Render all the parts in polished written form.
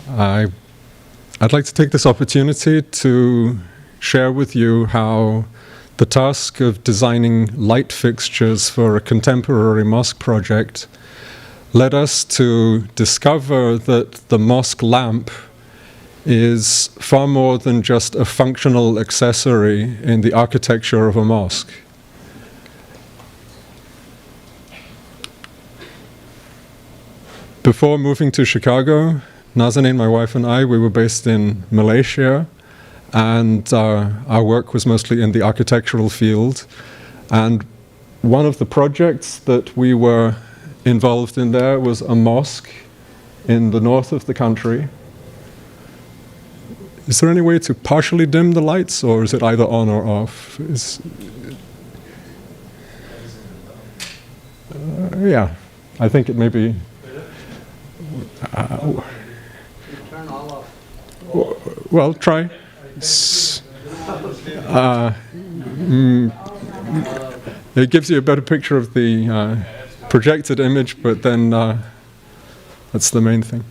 I'd like to take this opportunity to share with you how the task of designing light fixtures for a contemporary mosque project led us to discover that the mosque lamp is far more than just a functional accessory in the architecture of a mosque. Before moving to Chicago, Nazanin, my wife, and I, we were based in Malaysia, and our work was mostly in the architectural field. And one of the projects that we were involved in there was a mosque in the north of the country. Is there any way to partially dim the lights, or is it either on or off? Yeah, I think it may be. Turn all off. Well, try. It gives you a better picture of the projected image, but then that's the main thing.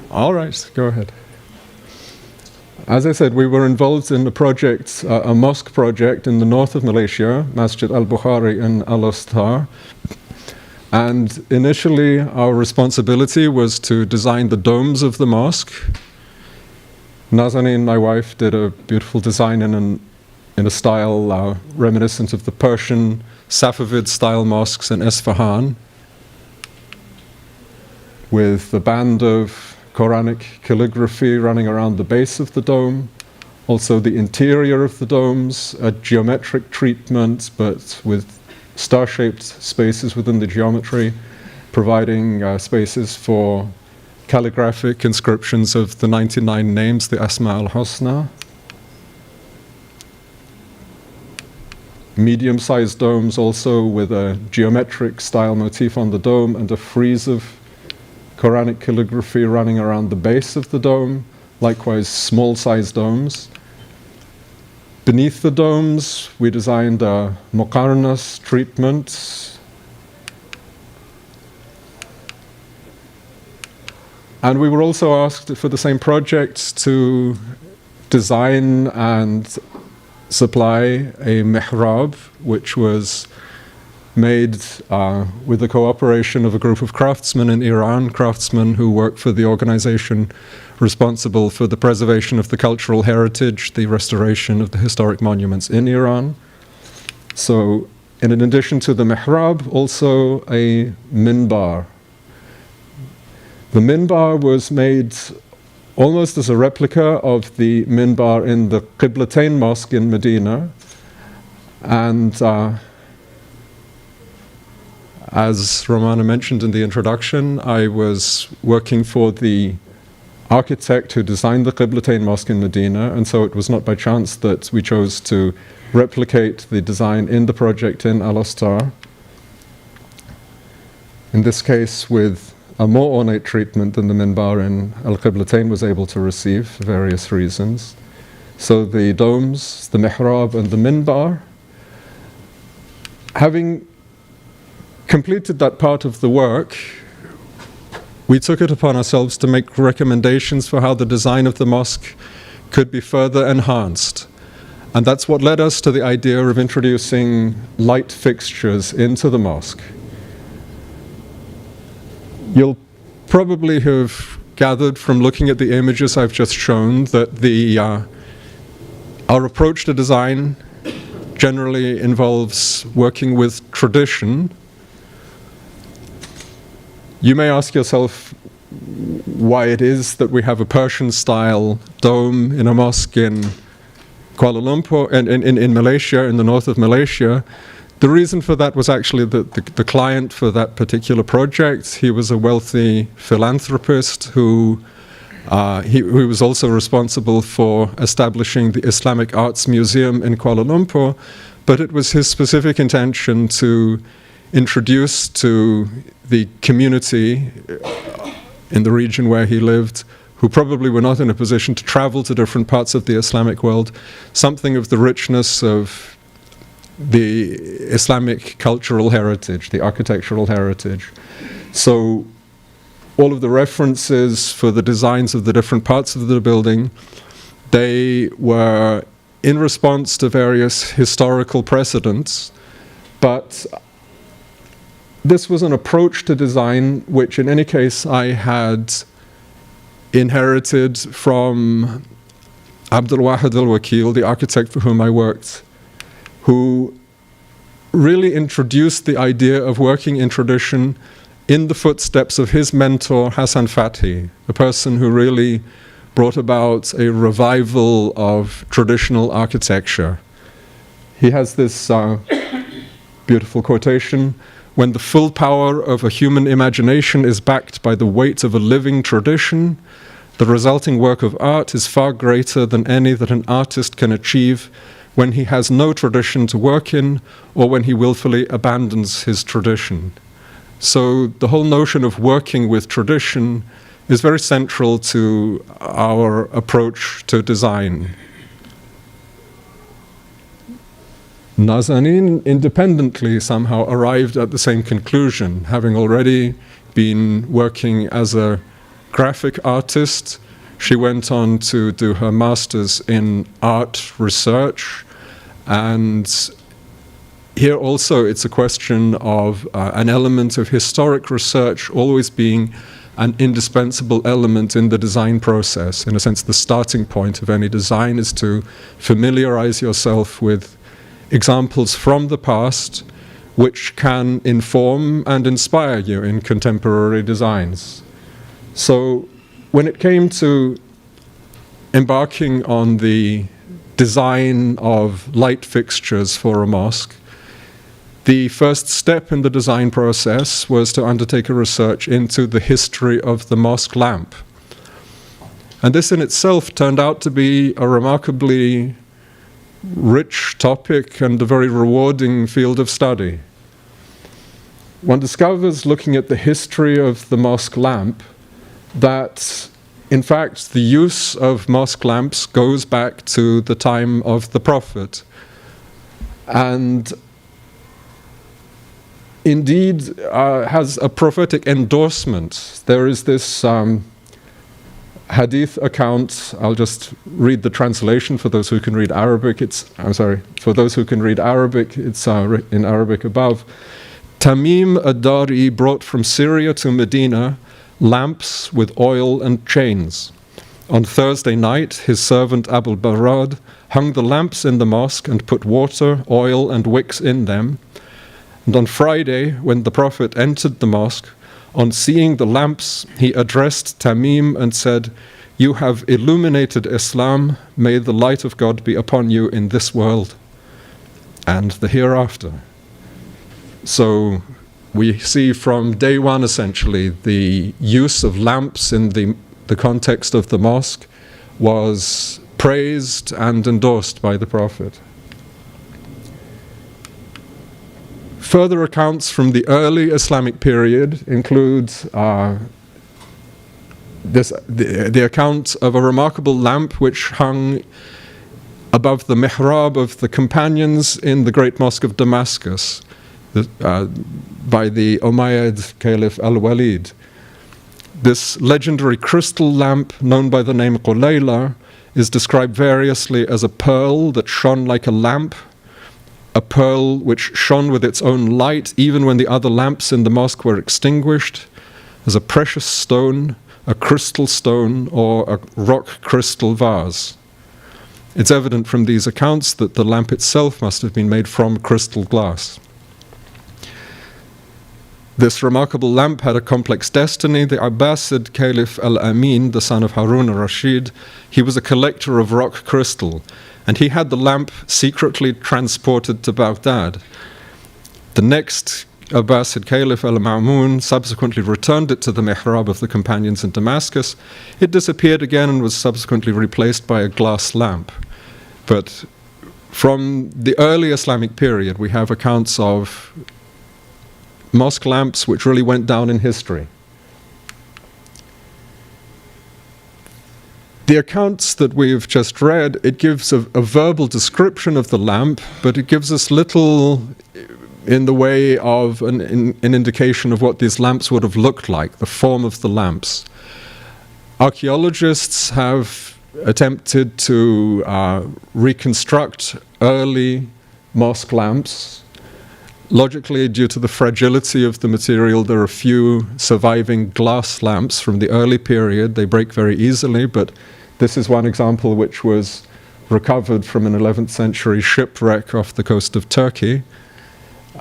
All right, go ahead. As I said, we were involved in a project, a mosque project in the north of Malaysia, Masjid al-Bukhari in Al-Astar. And initially, our responsibility was to design the domes of the mosque. Nazanin, my wife, did a beautiful design in a style reminiscent of the Persian Safavid-style mosques in Isfahan, with a band of Quranic calligraphy running around the base of the dome. Also the interior of the domes, a geometric treatment, but with star-shaped spaces within the geometry, providing spaces for calligraphic inscriptions of the 99 names, the Asma al-Husna. Medium-sized domes also with a geometric style motif on the dome and a frieze of Quranic calligraphy running around the base of the dome, likewise small-sized domes. Beneath the domes, we designed a muqarnas treatment. And we were also asked for the same project to design and supply a mihrab, which was made with the cooperation of a group of craftsmen in Iran, craftsmen who work for the organization responsible for the preservation of the cultural heritage, the restoration of the historic monuments in Iran. So, in addition to the mihrab, also a minbar. The minbar was made almost as a replica of the minbar in the Qiblatain Mosque in Medina, and as Romana mentioned in the introduction, I was working for the architect who designed the Qiblatain Mosque in Medina, and so it was not by chance that we chose to replicate the design in the project in Al-Astar. In this case, with a more ornate treatment than the minbar in Al-Qiblatain was able to receive for various reasons. So the domes, the mihrab, and the minbar, having completed that part of the work, we took it upon ourselves to make recommendations for how the design of the mosque could be further enhanced. And that's what led us to the idea of introducing light fixtures into the mosque. You'll probably have gathered from looking at the images I've just shown that our approach to design generally involves working with tradition. You may ask yourself why it is that we have a Persian-style dome in a mosque in Kuala Lumpur, in Malaysia, in the north of Malaysia. The reason for that was actually that the client for that particular project, he was a wealthy philanthropist who was also responsible for establishing the Islamic Arts Museum in Kuala Lumpur, but it was his specific intention to introduce to the community in the region where he lived, who probably were not in a position to travel to different parts of the Islamic world, something of the richness of the Islamic cultural heritage, the architectural heritage. So all of the references for the designs of the different parts of the building, they were in response to various historical precedents, but this was an approach to design which in any case I had inherited from Abdul Wahid al-Wakil, the architect for whom I worked, who really introduced the idea of working in tradition in the footsteps of his mentor Hassan Fathi, a person who really brought about a revival of traditional architecture. He has this beautiful quotation: "When the full power of a human imagination is backed by the weight of a living tradition, the resulting work of art is far greater than any that an artist can achieve when he has no tradition to work in or when he willfully abandons his tradition." So the whole notion of working with tradition is very central to our approach to design. Nazanin independently somehow arrived at the same conclusion, having already been working as a graphic artist. She went on to do her master's in art research, and here also it's a question of an element of historic research always being an indispensable element in the design process. In a sense, the starting point of any design is to familiarize yourself with examples from the past which can inform and inspire you in contemporary designs. So when it came to embarking on the design of light fixtures for a mosque, the first step in the design process was to undertake a research into the history of the mosque lamp. And this in itself turned out to be a remarkably rich topic and a very rewarding field of study. One discovers, looking at the history of the mosque lamp, that in fact the use of mosque lamps goes back to the time of the Prophet, and indeed has a prophetic endorsement. There is this hadith account. I'll just read the translation for those who can read Arabic. For those who can read Arabic, it's in Arabic above. Tamim ad-Dari brought from Syria to Medina lamps with oil and chains. On Thursday night, his servant Abul Barad hung the lamps in the mosque and put water, oil, and wicks in them. And on Friday, when the Prophet entered the mosque, on seeing the lamps, he addressed Tamim and said, "You have illuminated Islam. May the light of God be upon you in this world and the hereafter." So we see from day one, essentially, the use of lamps in the context of the mosque was praised and endorsed by the Prophet. Further accounts from the early Islamic period include the account of a remarkable lamp which hung above the mihrab of the companions in the great mosque of Damascus by the Umayyad Caliph al-Walid. This legendary crystal lamp, known by the name Qulayla, is described variously as a pearl that shone like a lamp, a pearl which shone with its own light even when the other lamps in the mosque were extinguished, as a precious stone, a crystal stone, or a rock crystal vase. It's evident from these accounts that the lamp itself must have been made from crystal glass. This remarkable lamp had a complex destiny. The Abbasid Caliph al-Amin, the son of Harun al-Rashid, he was a collector of rock crystal, and he had the lamp secretly transported to Baghdad. The next Abbasid Caliph al-Ma'mun subsequently returned it to the mihrab of the companions in Damascus. It disappeared again and was subsequently replaced by a glass lamp. But from the early Islamic period, we have accounts of mosque lamps which really went down in history. the accounts that we've just read, it gives a verbal description of the lamp, but it gives us little in the way of an indication of what these lamps would have looked like, the form of the lamps. Archaeologists have attempted to reconstruct early mosque lamps. Logically, due to the fragility of the material, there are few surviving glass lamps from the early period. They break very easily, but this is one example which was recovered from an 11th century shipwreck off the coast of Turkey.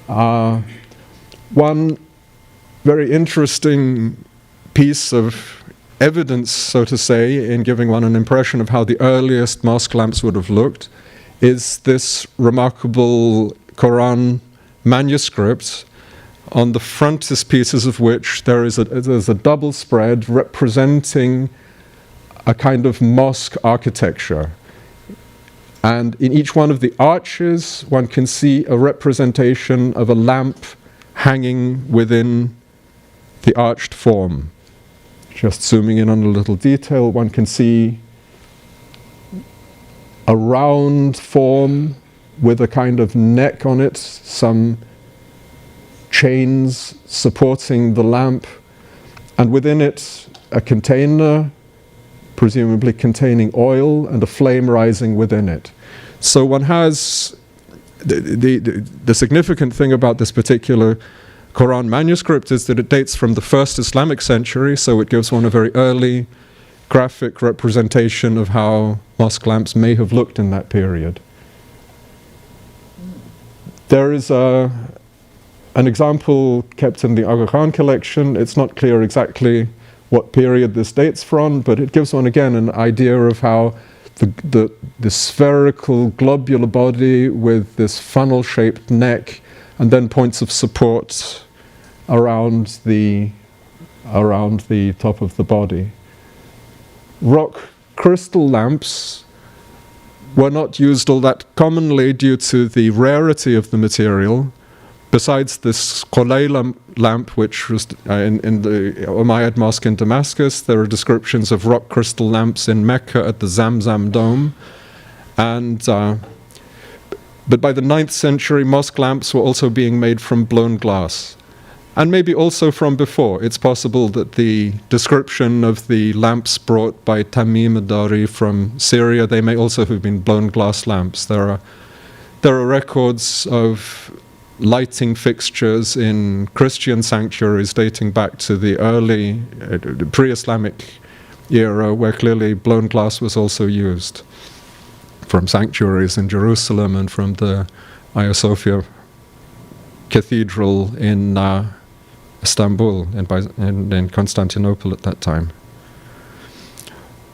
One very interesting piece of evidence, so to say, in giving one an impression of how the earliest mosque lamps would have looked is this remarkable Quran manuscript, on the frontispieces of which there's a double spread representing a kind of mosque architecture. And in each one of the arches, one can see a representation of a lamp hanging within the arched form. Just zooming in on a little detail, one can see a round form with a kind of neck on it, some chains supporting the lamp, and within it a container, presumably containing oil, and a flame rising within it. So one has the significant thing about this particular Quran manuscript is that it dates from the first Islamic century, so it gives one a very early graphic representation of how mosque lamps may have looked in that period. There is an example kept in the Aga Khan collection. It's not clear exactly what period this dates from, but it gives one again an idea of how the spherical globular body with this funnel-shaped neck and then points of support around the top of the body. Rock crystal lamps were not used all that commonly due to the rarity of the material. Besides this Qulayla lamp, which was in the Umayyad Mosque in Damascus, there are descriptions of rock crystal lamps in Mecca at the Zamzam Dome. But by the 9th century, mosque lamps were also being made from blown glass. And maybe also from before. It's possible that the description of the lamps brought by Tamim ad-Dari from Syria, they may also have been blown glass lamps. There are records of lighting fixtures in Christian sanctuaries dating back to the early pre-Islamic era, where clearly blown glass was also used, from sanctuaries in Jerusalem and from the Hagia Sophia Cathedral in Istanbul and in Constantinople at that time.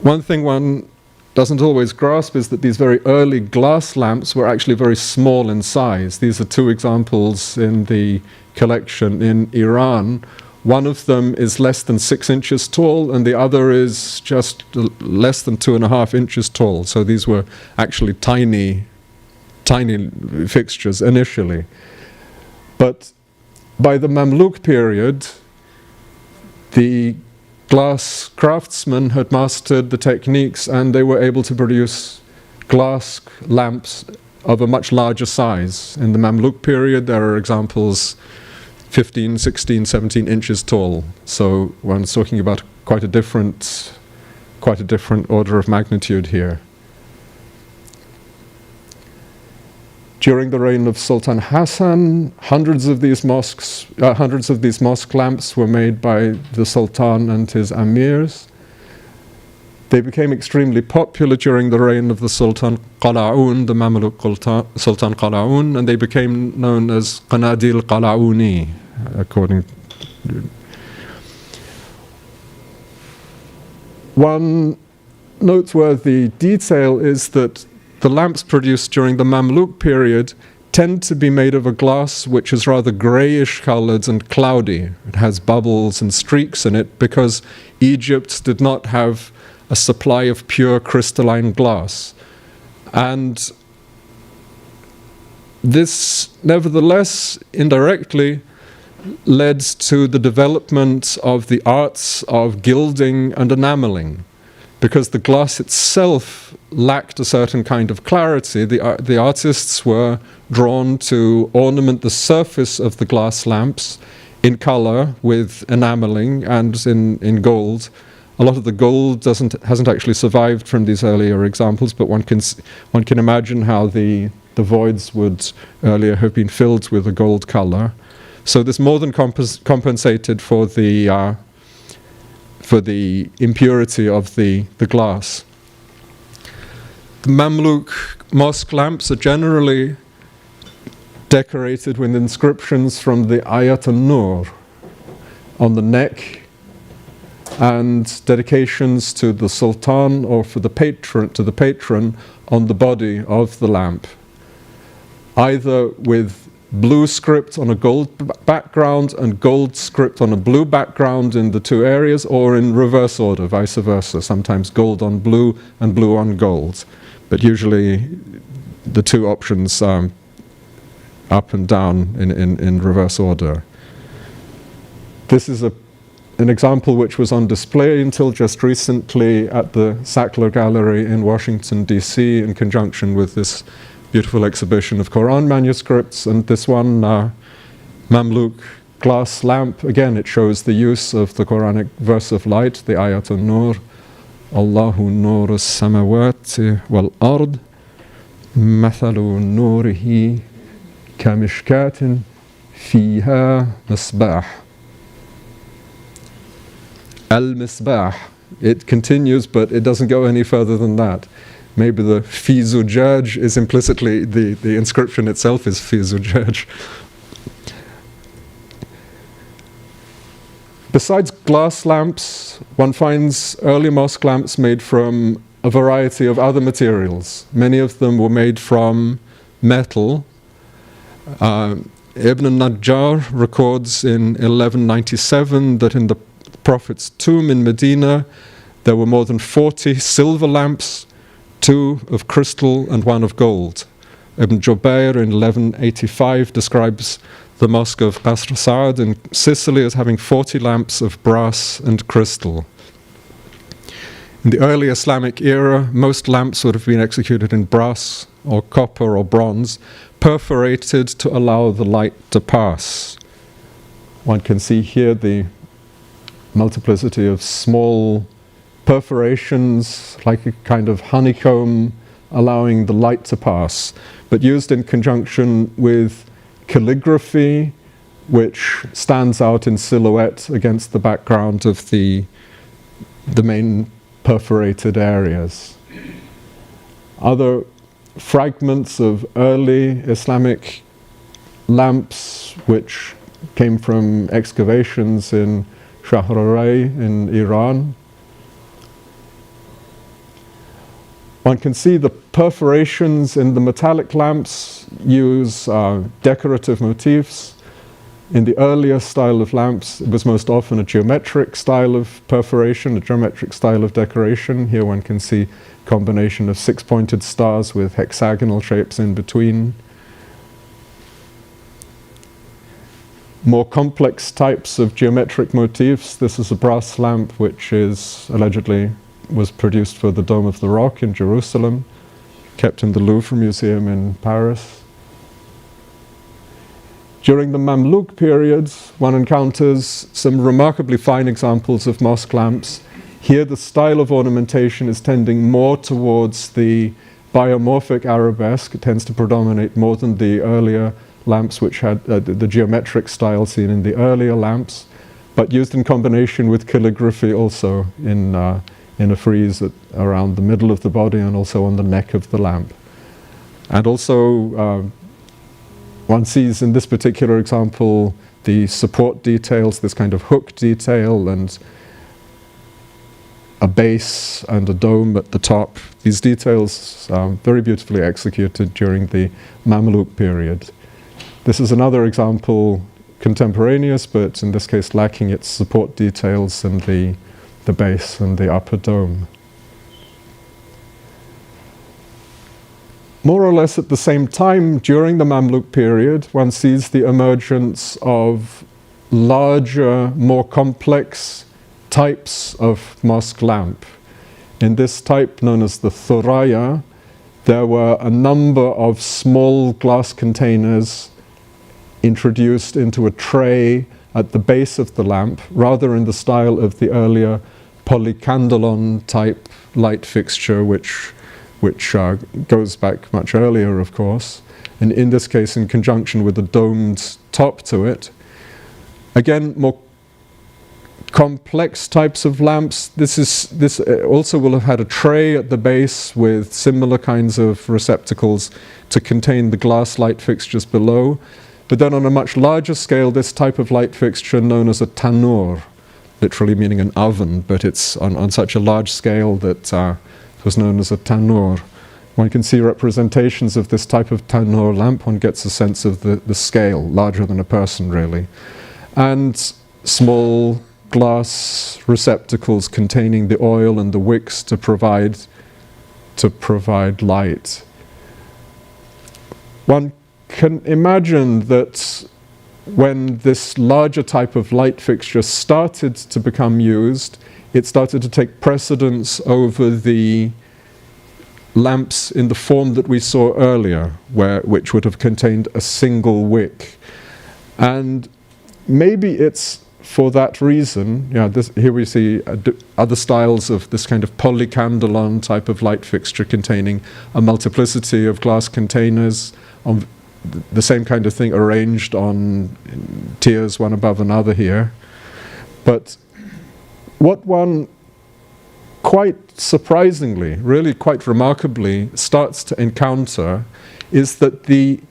One thing one doesn't always grasp is that these very early glass lamps were actually very small in size. These are two examples in the collection in Iran. One of them is less than 6 inches tall, and the other is just less than 2.5 inches tall. So these were actually tiny fixtures initially. But by the Mamluk period, the glass craftsmen had mastered the techniques, and they were able to produce glass lamps of a much larger size. In the Mamluk period, there are examples 15, 16, 17 inches tall. So one's talking about quite a different order of magnitude here. During the reign of Sultan Hassan, hundreds of these mosque lamps were made by the Sultan and his amirs. They became extremely popular during the reign of the Sultan Qala'un, the Mamluk Sultan Qala'un, and they became known as Qanadil Qala'uni, according to... One noteworthy detail is that the lamps produced during the Mamluk period tend to be made of a glass which is rather greyish coloured and cloudy. It has bubbles and streaks in it because Egypt did not have a supply of pure crystalline glass. And this, nevertheless, indirectly led to the development of the arts of gilding and enameling. because the glass itself lacked a certain kind of clarity, the artists were drawn to ornament the surface of the glass lamps in color with enameling and in gold. A lot of the gold hasn't actually survived from these earlier examples, but one can imagine how the voids would earlier have been filled with a gold color. So this more than compensated for the impurity of the glass. The Mamluk mosque lamps are generally decorated with inscriptions from the Ayat an-Nur on the neck, and dedications to the sultan or to the patron on the body of the lamp, either with blue script on a gold background and gold script on a blue background in the two areas, or in reverse order, vice versa, sometimes gold on blue and blue on gold, but usually the two options are up and down in reverse order. This is an example which was on display until just recently at the Sackler Gallery in Washington, D.C., in conjunction with this beautiful exhibition of Quran manuscripts. And this one, Mamluk glass lamp, again, it shows the use of the Quranic verse of light, the Ayat an-Nur, Allahu nur as-samawati wal-ard, mathalu nurihi kamishkatin fiha misbah. Al-Misbah. It continues, but it doesn't go any further than that. Maybe the Fi Zujaj is implicitly, the inscription itself is Fi Zujaj. Besides glass lamps, one finds early mosque lamps made from a variety of other materials. Many of them were made from metal. Ibn al-Najjar records in 1197 that in the Prophet's tomb in Medina, there were more than 40 silver lamps, 2 of crystal and 1 of gold. Ibn Jubayr in 1185 describes the mosque of Qasr Sa'ad in Sicily as having 40 lamps of brass and crystal. In the early Islamic era, most lamps would have been executed in brass or copper or bronze, perforated to allow the light to pass. One can see here the multiplicity of small perforations, like a kind of honeycomb, allowing the light to pass, but used in conjunction with calligraphy, which stands out in silhouette against the background of the main perforated areas. Other fragments of early Islamic lamps, which came from excavations in Shahraray in Iran. One can see the perforations in the metallic lamps use decorative motifs. In the earlier style of lamps, it was most often a geometric style of perforation, a geometric style of decoration. Here one can see a combination of 6-pointed stars with hexagonal shapes in between. More complex types of geometric motifs. This is a brass lamp which allegedly was produced for the Dome of the Rock in Jerusalem, kept in the Louvre Museum in Paris. During the Mamluk period, one encounters some remarkably fine examples of mosque lamps. Here the style of ornamentation is tending more towards the biomorphic arabesque. It tends to predominate more than the earlier lamps which had the geometric style seen in the earlier lamps, but used in combination with calligraphy also in a frieze around the middle of the body and also on the neck of the lamp. And also one sees in this particular example the support details, this kind of hook detail and a base and a dome at the top. These details are very beautifully executed during the Mamluk period. This is another example, contemporaneous, but in this case lacking its support details and the base and the upper dome. More or less at the same time, during the Mamluk period, one sees the emergence of larger, more complex types of mosque lamp. In this type, known as the thuraya, there were a number of small glass containers introduced into a tray at the base of the lamp, rather in the style of the earlier polycandlon type light fixture, which goes back much earlier, of course, and in this case in conjunction with a domed top to it. Again, more complex types of lamps. This also will have had a tray at the base with similar kinds of receptacles to contain the glass light fixtures below. But then on a much larger scale, this type of light fixture, known as a tanur, literally meaning an oven, but it's on such a large scale that it was known as a tanur. One can see representations of this type of tanur lamp. One gets a sense of the scale, larger than a person really. And small glass receptacles containing the oil and the wicks to provide light. One can imagine that when this larger type of light fixture started to become used, it started to take precedence over the lamps in the form that we saw earlier, which would have contained a single wick. And maybe it's for that reason, here we see other styles of this kind of polycandlon type of light fixture containing a multiplicity of glass containers on the same kind of thing arranged on tiers one above another here. But what one quite surprisingly, really quite remarkably, starts to encounter is that the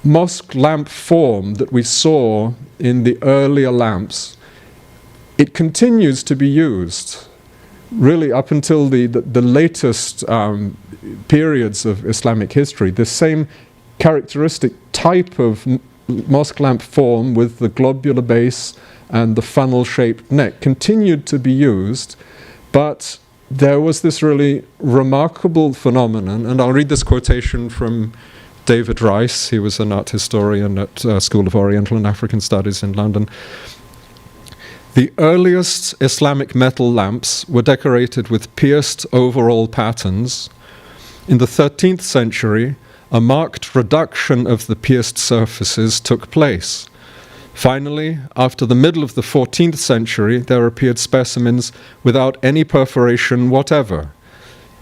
mosque lamp form that we saw in the earlier lamps, it continues to be used really up until the latest periods of Islamic history. The same characteristic type of mosque lamp form with the globular base and the funnel-shaped neck continued to be used, but there was this really remarkable phenomenon, and I'll read this quotation from David Rice. He was an art historian at School of Oriental and African Studies in London. The earliest Islamic metal lamps were decorated with pierced overall patterns. In the 13th century, a marked reduction of the pierced surfaces took place. Finally, after the middle of the 14th century, there appeared specimens without any perforation whatever.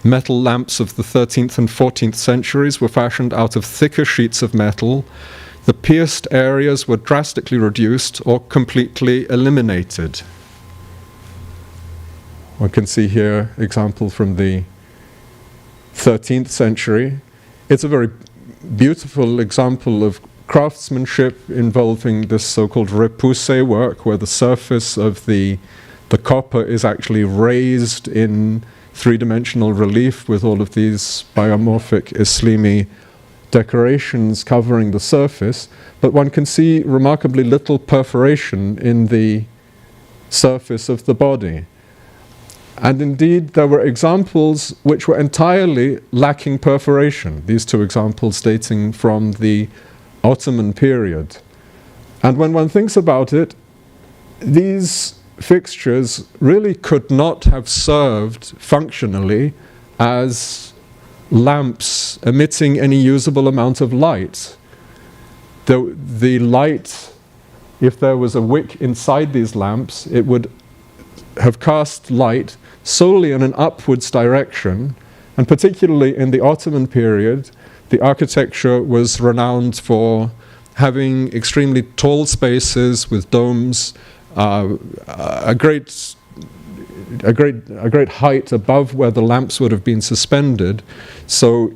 Metal lamps of the 13th and 14th centuries were fashioned out of thicker sheets of metal. The pierced areas were drastically reduced or completely eliminated. One can see here an example from the 13th century. It's a very beautiful example of craftsmanship involving this so-called repoussé work, where the surface of the copper is actually raised in three-dimensional relief with all of these biomorphic Islimi decorations covering the surface, but one can see remarkably little perforation in the surface of the body. And indeed, there were examples which were entirely lacking perforation, these two examples dating from the Ottoman period. And when one thinks about it, these fixtures really could not have served functionally as lamps emitting any usable amount of light. The light, if there was a wick inside these lamps, it would have cast light solely in an upwards direction, and particularly in the Ottoman period, the architecture was renowned for having extremely tall spaces with domes, a great height above where the lamps would have been suspended. So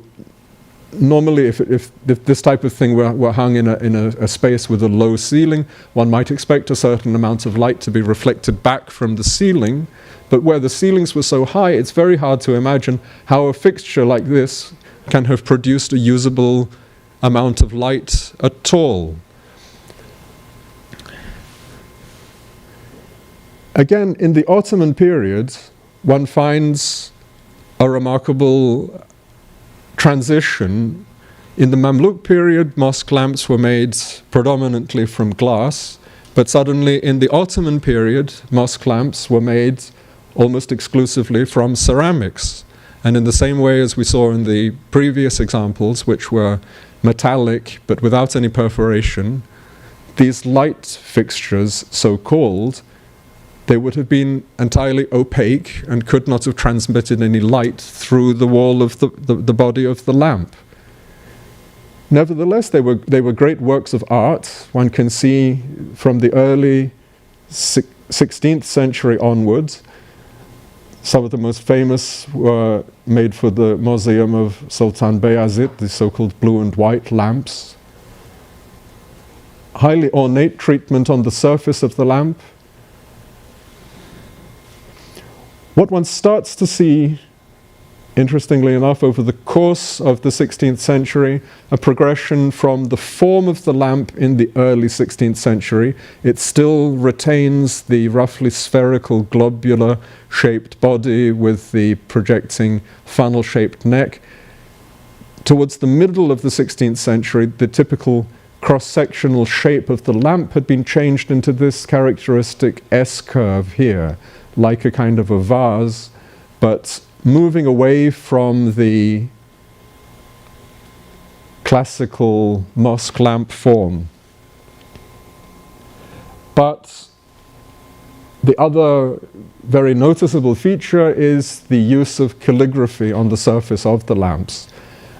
normally if this type of thing were hung in a space with a low ceiling, one might expect a certain amount of light to be reflected back from the ceiling, but where the ceilings were so high, it's very hard to imagine how a fixture like this can have produced a usable amount of light at all. Again, in the Ottoman period, one finds a remarkable transition. In the Mamluk period, mosque lamps were made predominantly from glass, but suddenly in the Ottoman period, mosque lamps were made almost exclusively from ceramics. And in the same way as we saw in the previous examples, which were metallic but without any perforation, these light fixtures, so-called, they would have been entirely opaque and could not have transmitted any light through the wall of the body of the lamp. Nevertheless, they were great works of art. One can see from the early 16th century onwards. Some of the most famous were made for the Museum of Sultan Bayazid, the so-called blue and white lamps. Highly ornate treatment on the surface of the lamp. What one starts to see, interestingly enough, over the course of the 16th century, a progression from the form of the lamp in the early 16th century. It still retains the roughly spherical, globular shaped body with the projecting funnel-shaped neck. Towards the middle of the 16th century, the typical cross-sectional shape of the lamp had been changed into this characteristic S-curve here, like a kind of a vase, but moving away from the classical mosque lamp form. But the other very noticeable feature is the use of calligraphy on the surface of the lamps.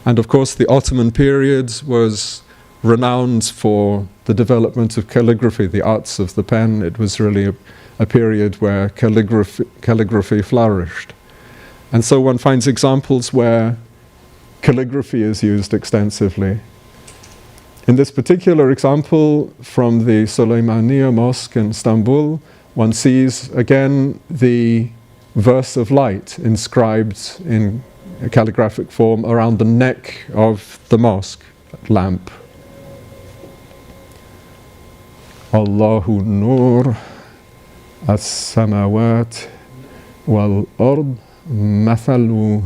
And of course, the Ottoman period was renowned for the development of calligraphy, the arts of the pen. It was really a period where calligraphy flourished. And so one finds examples where calligraphy is used extensively. In this particular example from the Süleymaniye Mosque in Istanbul, one sees again the verse of light inscribed in a calligraphic form around the neck of the mosque lamp. Allahu nur as-samawat wal-ard مثل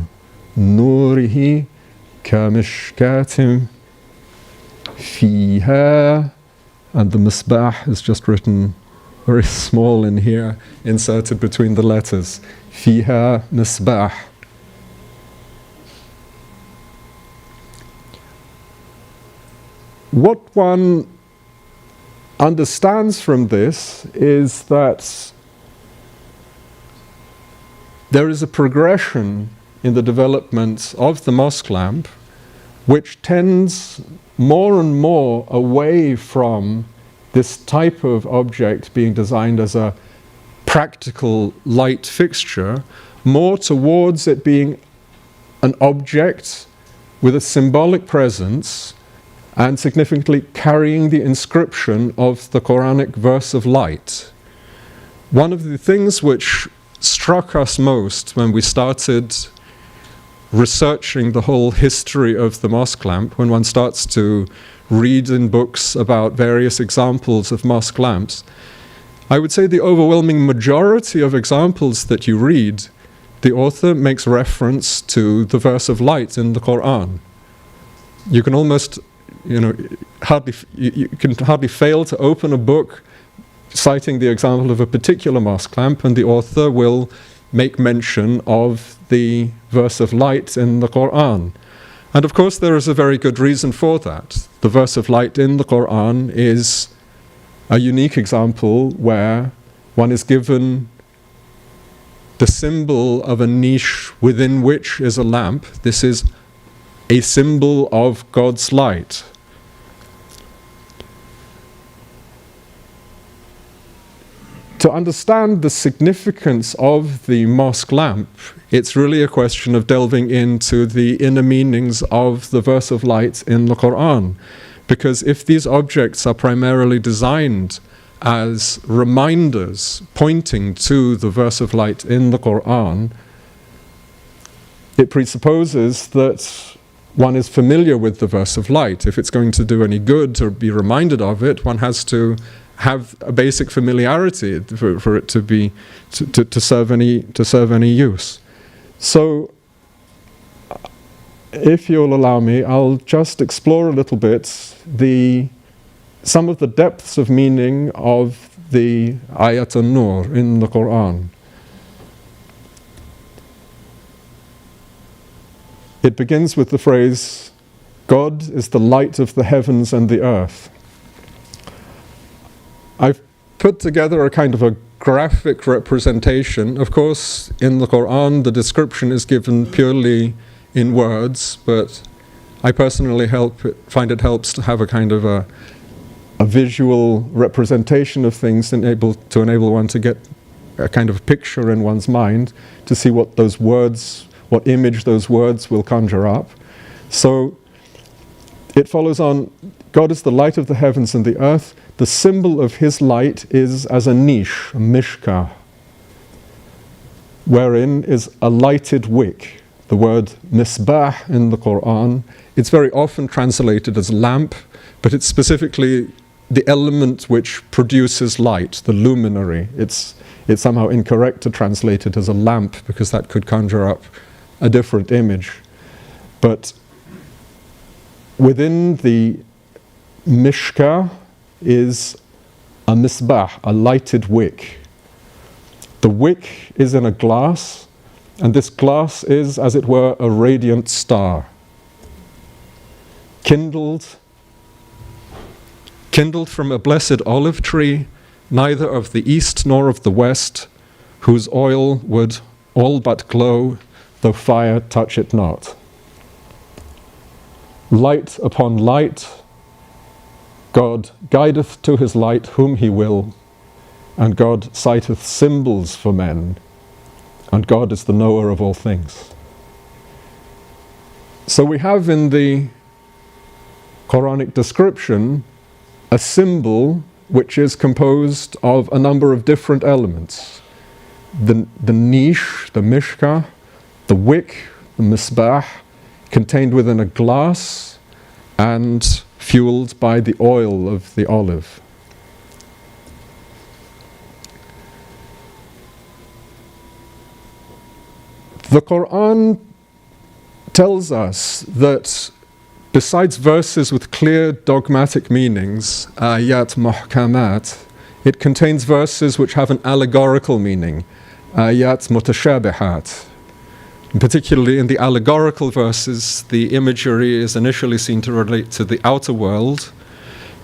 نوره كمشكاة فيها, and the misbah is just written very small in here, inserted between the letters. فيها misbah. What one understands from this is that there is a progression in the development of the mosque lamp which tends more and more away from this type of object being designed as a practical light fixture, more towards it being an object with a symbolic presence and significantly carrying the inscription of the Quranic verse of light. One of the things which struck us most when we started researching the whole history of the mosque lamp, when one starts to read in books about various examples of mosque lamps, I would say the overwhelming majority of examples that you read, the author makes reference to the verse of light in the Quran. You can almost, you can hardly fail to open a book citing the example of a particular mosque lamp, and the author will make mention of the verse of light in the Quran. And of course there is a very good reason for that. The verse of light in the Quran is a unique example where one is given the symbol of a niche within which is a lamp. This is a symbol of God's light. To understand the significance of the mosque lamp, it's really a question of delving into the inner meanings of the verse of light in the Quran. Because if these objects are primarily designed as reminders pointing to the verse of light in the Quran, it presupposes that one is familiar with the verse of light. If it's going to do any good or be reminded of it, one has to have a basic familiarity for it to serve any use. So, if you'll allow me, I'll just explore a little bit some of the depths of meaning of the Ayat an-Nur in the Quran. It begins with the phrase, God is the light of the heavens and the earth. I've put together a kind of a graphic representation. Of course, in the Quran, the description is given purely in words, but I personally find it helps to have a kind of a visual representation of things to enable one to get a kind of picture in one's mind, to see what those words, what image those words will conjure up. So it follows on, God is the light of the heavens and the earth. The symbol of his light is as a niche, a mishkah, wherein is a lighted wick. The word misbah in the Quran, it's very often translated as lamp, but it's specifically the element which produces light, the luminary. It's somehow incorrect to translate it as a lamp, because that could conjure up a different image. But within the mishkah is a misbah, a lighted wick. The wick is in a glass, and this glass is, as it were, a radiant star, kindled from a blessed olive tree, neither of the east nor of the west, whose oil would all but glow, though fire touch it not. Light upon light, God guideth to his light whom he will, and God citeth symbols for men, and God is the knower of all things. So we have in the Quranic description a symbol which is composed of a number of different elements. The niche, the mishkah, the wick, the misbah, contained within a glass and fueled by the oil of the olive. The Quran tells us that besides verses with clear dogmatic meanings, ayat muhkamat, it contains verses which have an allegorical meaning, ayat mutashabihat. Particularly in the allegorical verses, the imagery is initially seen to relate to the outer world,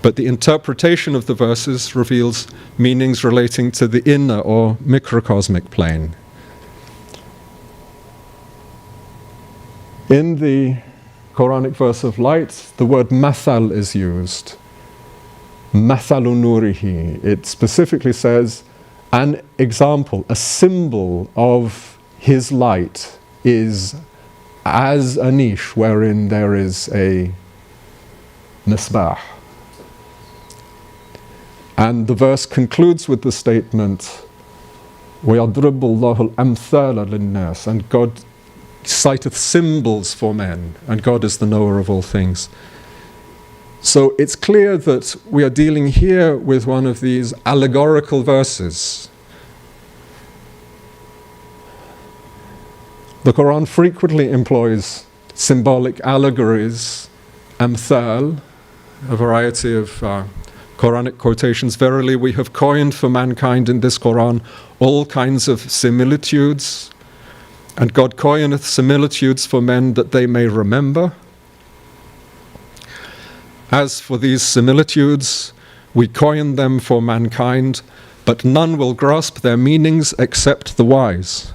but the interpretation of the verses reveals meanings relating to the inner or microcosmic plane. In the Quranic verse of light, the word mathal is used. Mathalu nurihi. It specifically says an example, a symbol of his light is as a niche wherein there is a misbah. And the verse concludes with the statement, وَيَضْرِبُ اللَّهُ الْأَمْثَالَ لِلنَّاسِ, and God citeth symbols for men, and God is the knower of all things. So it's clear that we are dealing here with one of these allegorical verses. The Quran frequently employs symbolic allegories, amthal, a variety of Quranic quotations. Verily, we have coined for mankind in this Quran all kinds of similitudes, and God coineth similitudes for men that they may remember. As for these similitudes, we coin them for mankind, but none will grasp their meanings except the wise.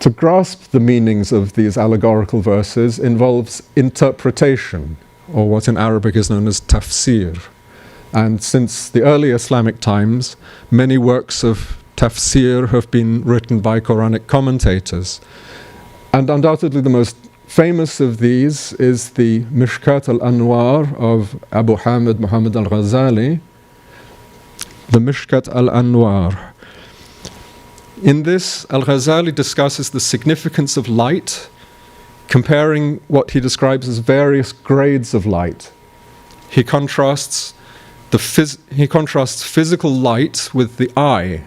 To grasp the meanings of these allegorical verses involves interpretation, or what in Arabic is known as tafsir. And since the early Islamic times, many works of tafsir have been written by Quranic commentators. And undoubtedly the most famous of these is the Mishkat al-Anwar of Abu Hamid Muhammad al-Ghazali, the Mishkat al-Anwar. In this, al-Ghazali discusses the significance of light, comparing what he describes as various grades of light. He contrasts physical light with the eye,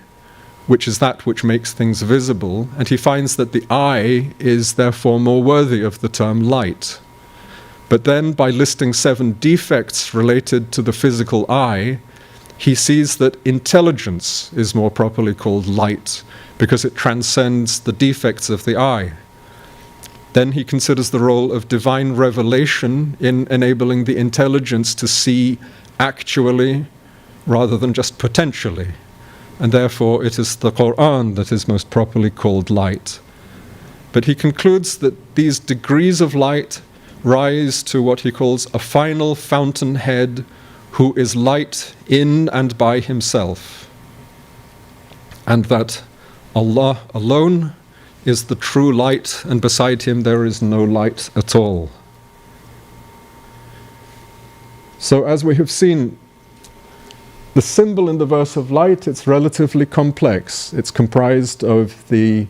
which is that which makes things visible, and he finds that the eye is therefore more worthy of the term light. But then, by listing 7 defects related to the physical eye, he sees that intelligence is more properly called light, because it transcends the defects of the eye. Then he considers the role of divine revelation in enabling the intelligence to see actually rather than just potentially. And therefore it is the Qur'an that is most properly called light. But he concludes that these degrees of light rise to what he calls a final fountainhead who is light in and by himself, and that Allah alone is the true light, and beside him there is no light at all. So as we have seen, the symbol in the verse of light, it's relatively complex. It's comprised of the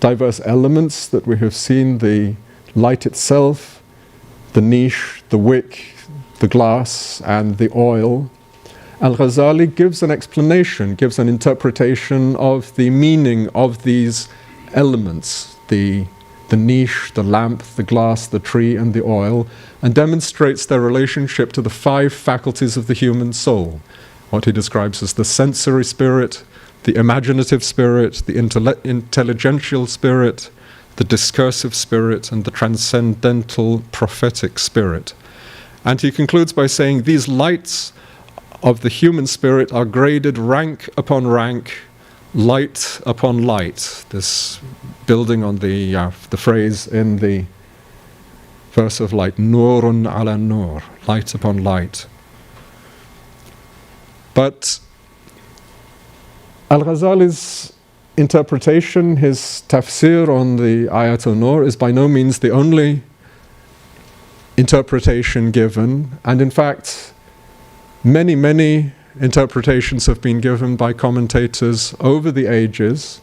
diverse elements that we have seen, the light itself, the niche, the wick, the glass, and the oil. Al-Ghazali gives an explanation, gives an interpretation of the meaning of these elements, the niche, the lamp, the glass, the tree, and the oil, and demonstrates their relationship to the 5 faculties of the human soul, what he describes as the sensory spirit, the imaginative spirit, the intelligential spirit, the discursive spirit, and the transcendental prophetic spirit. And he concludes by saying these lights of the human spirit are graded rank upon rank, light upon light. This building on the phrase in the verse of light, Nurun ala nur, light upon light. But Al-Ghazali's interpretation, his tafsir on the Ayat al-Nur, is by no means the only interpretation given, and in fact many interpretations have been given by commentators over the ages.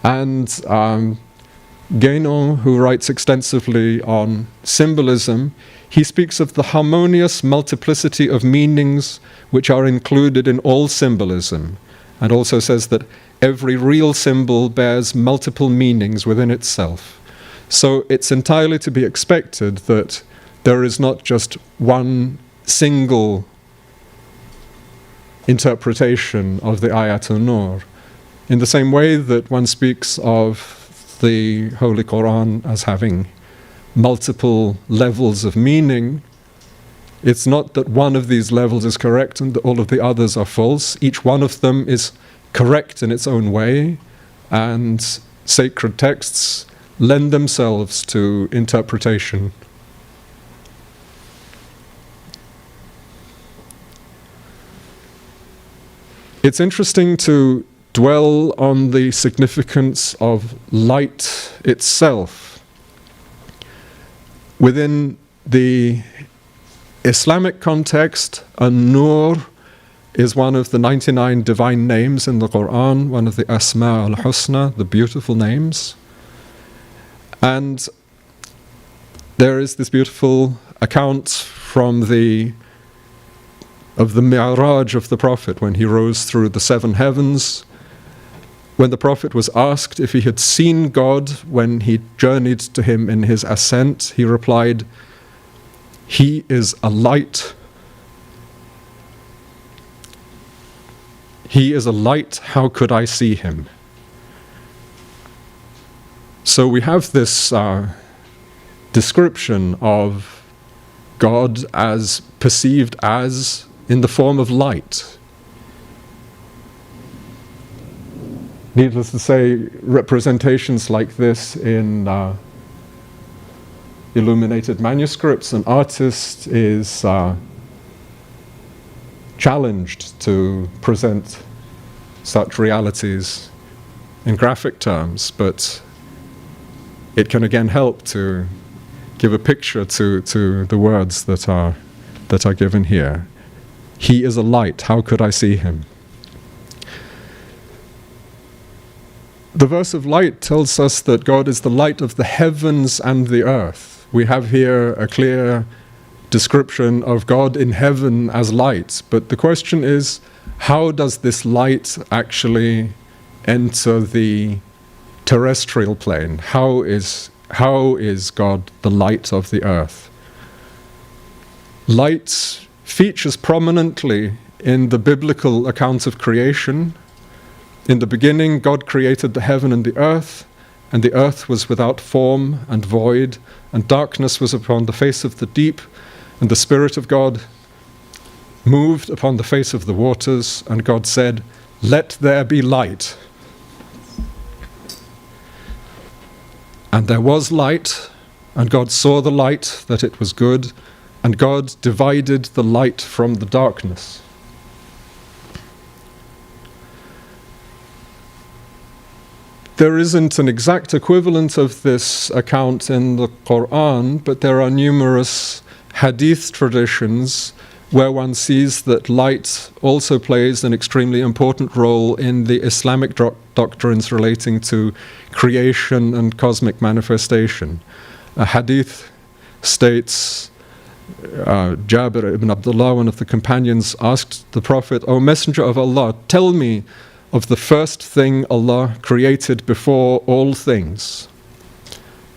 And Guénon, who writes extensively on symbolism, he speaks of the harmonious multiplicity of meanings which are included in all symbolism, and also says that every real symbol bears multiple meanings within itself. So it's entirely to be expected that there is not just one single interpretation of the Ayat al-Nur. In the same way that one speaks of the Holy Quran as having multiple levels of meaning, it's not that one of these levels is correct and all of the others are false. Each one of them is correct in its own way, and sacred texts lend themselves to interpretation. It's interesting to dwell on the significance of light itself. Within the Islamic context, An-Nur is one of the 99 divine names in the Quran, one of the Asma al-Husna, the beautiful names. And there is this beautiful account from of the Mi'raj of the Prophet, when he rose through the 7 heavens. When the Prophet was asked if he had seen God when he journeyed to him in his ascent, he replied, "He is a light. He is a light, how could I see him?" So we have this description of God as perceived as in the form of light. Needless to say, representations like this in illuminated manuscripts, an artist is challenged to present such realities in graphic terms, but it can again help to give a picture to the words that are given here. He is a light, how could I see him? The verse of light tells us that God is the light of the heavens and the earth. We have here a clear description of God in heaven as light, but the question is, how does this light actually enter the terrestrial plane? How is God the light of the earth? Light features prominently in the biblical account of creation. In the beginning, God created the heaven and the earth, and the earth was without form and void, and darkness was upon the face of the deep, and the Spirit of God moved upon the face of the waters, and God said, "Let there be light." And there was light, and God saw the light, that it was good, and God divided the light from the darkness. There isn't an exact equivalent of this account in the Quran, but there are numerous hadith traditions where one sees that light also plays an extremely important role in the Islamic doctrines relating to creation and cosmic manifestation. A hadith states, Jabir ibn Abdullah, one of the companions, asked the Prophet, "O Messenger of Allah, tell me of the first thing Allah created before all things."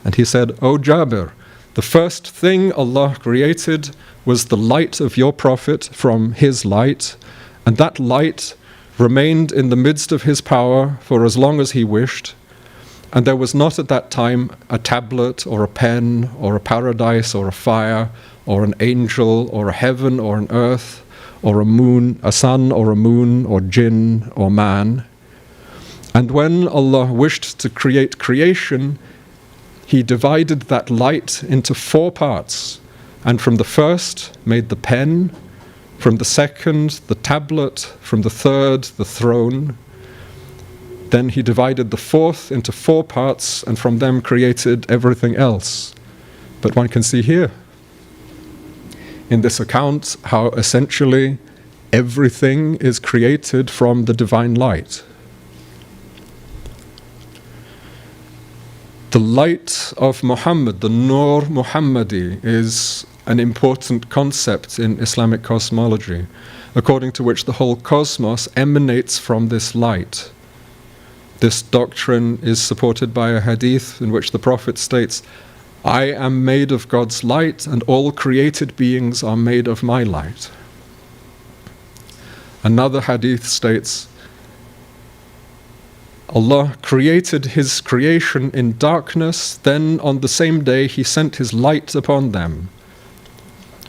And he said, "O Jabir, the first thing Allah created was the light of your Prophet from his light, and that light remained in the midst of his power for as long as he wished, and there was not at that time a tablet or a pen or a paradise or a fire or an angel or a heaven or an earth or a moon, a sun or a moon or jinn or man. And when Allah wished to create creation, He divided that light into 4 parts, and from the first made the pen, from the second the tablet, from the third the throne. Then He divided the 4th into 4 parts, and from them created everything else. But one can see here, in this account, how essentially everything is created from the divine light. The light of Muhammad, the Nur Muhammadi, is an important concept in Islamic cosmology, according to which the whole cosmos emanates from this light. This doctrine is supported by a hadith in which the Prophet states, "I am made of God's light, and all created beings are made of my light." Another hadith states, Allah created His creation in darkness, then on the same day He sent His light upon them.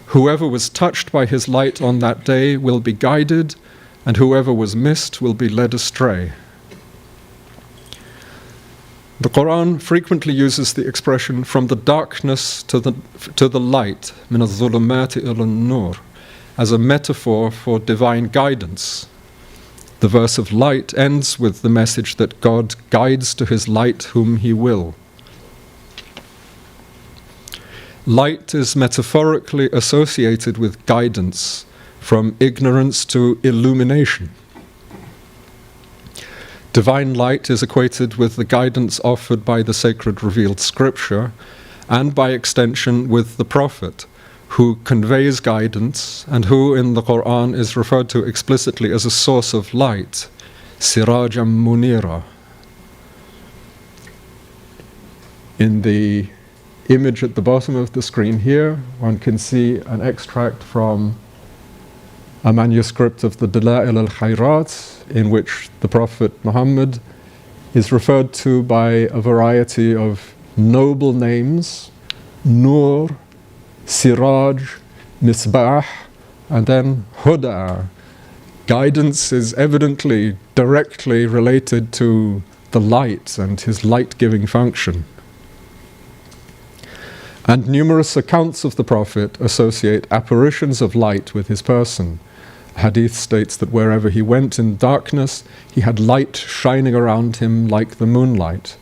Whoever was touched by His light on that day will be guided, and whoever was missed will be led astray. The Quran frequently uses the expression "from the darkness to the light," min al-zulumati ila-nur, as a metaphor for divine guidance. The verse of light ends with the message that God guides to His light whom He will. Light is metaphorically associated with guidance, from ignorance to illumination. Divine light is equated with the guidance offered by the sacred revealed scripture, and by extension with the Prophet, who conveys guidance and who in the Quran is referred to explicitly as a source of light, Sirajam Munira. In the image at the bottom of the screen here, one can see an extract from a manuscript of the Dala'il al-Khayrat, in which the Prophet Muhammad is referred to by a variety of noble names: Nur, Siraj, Misbah, and then Huda. Guidance is evidently directly related to the light and his light-giving function. And numerous accounts of the Prophet associate apparitions of light with his person. Hadith states that wherever he went in darkness, he had light shining around him like the moonlight.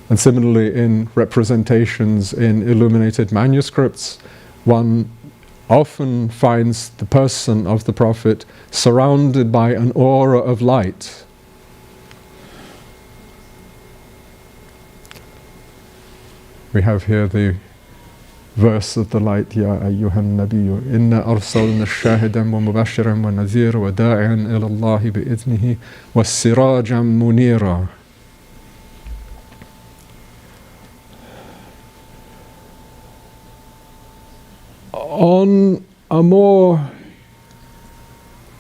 And similarly, in representations in illuminated manuscripts, one often finds the person of the Prophet surrounded by an aura of light. We have here the verse of the light, Ya ayyuhan nabiyyu, inna arsalna shahidan wa mubashiran wa nazira wa da'ian ila Allahi bi idnihi wa sirajan munira. On a more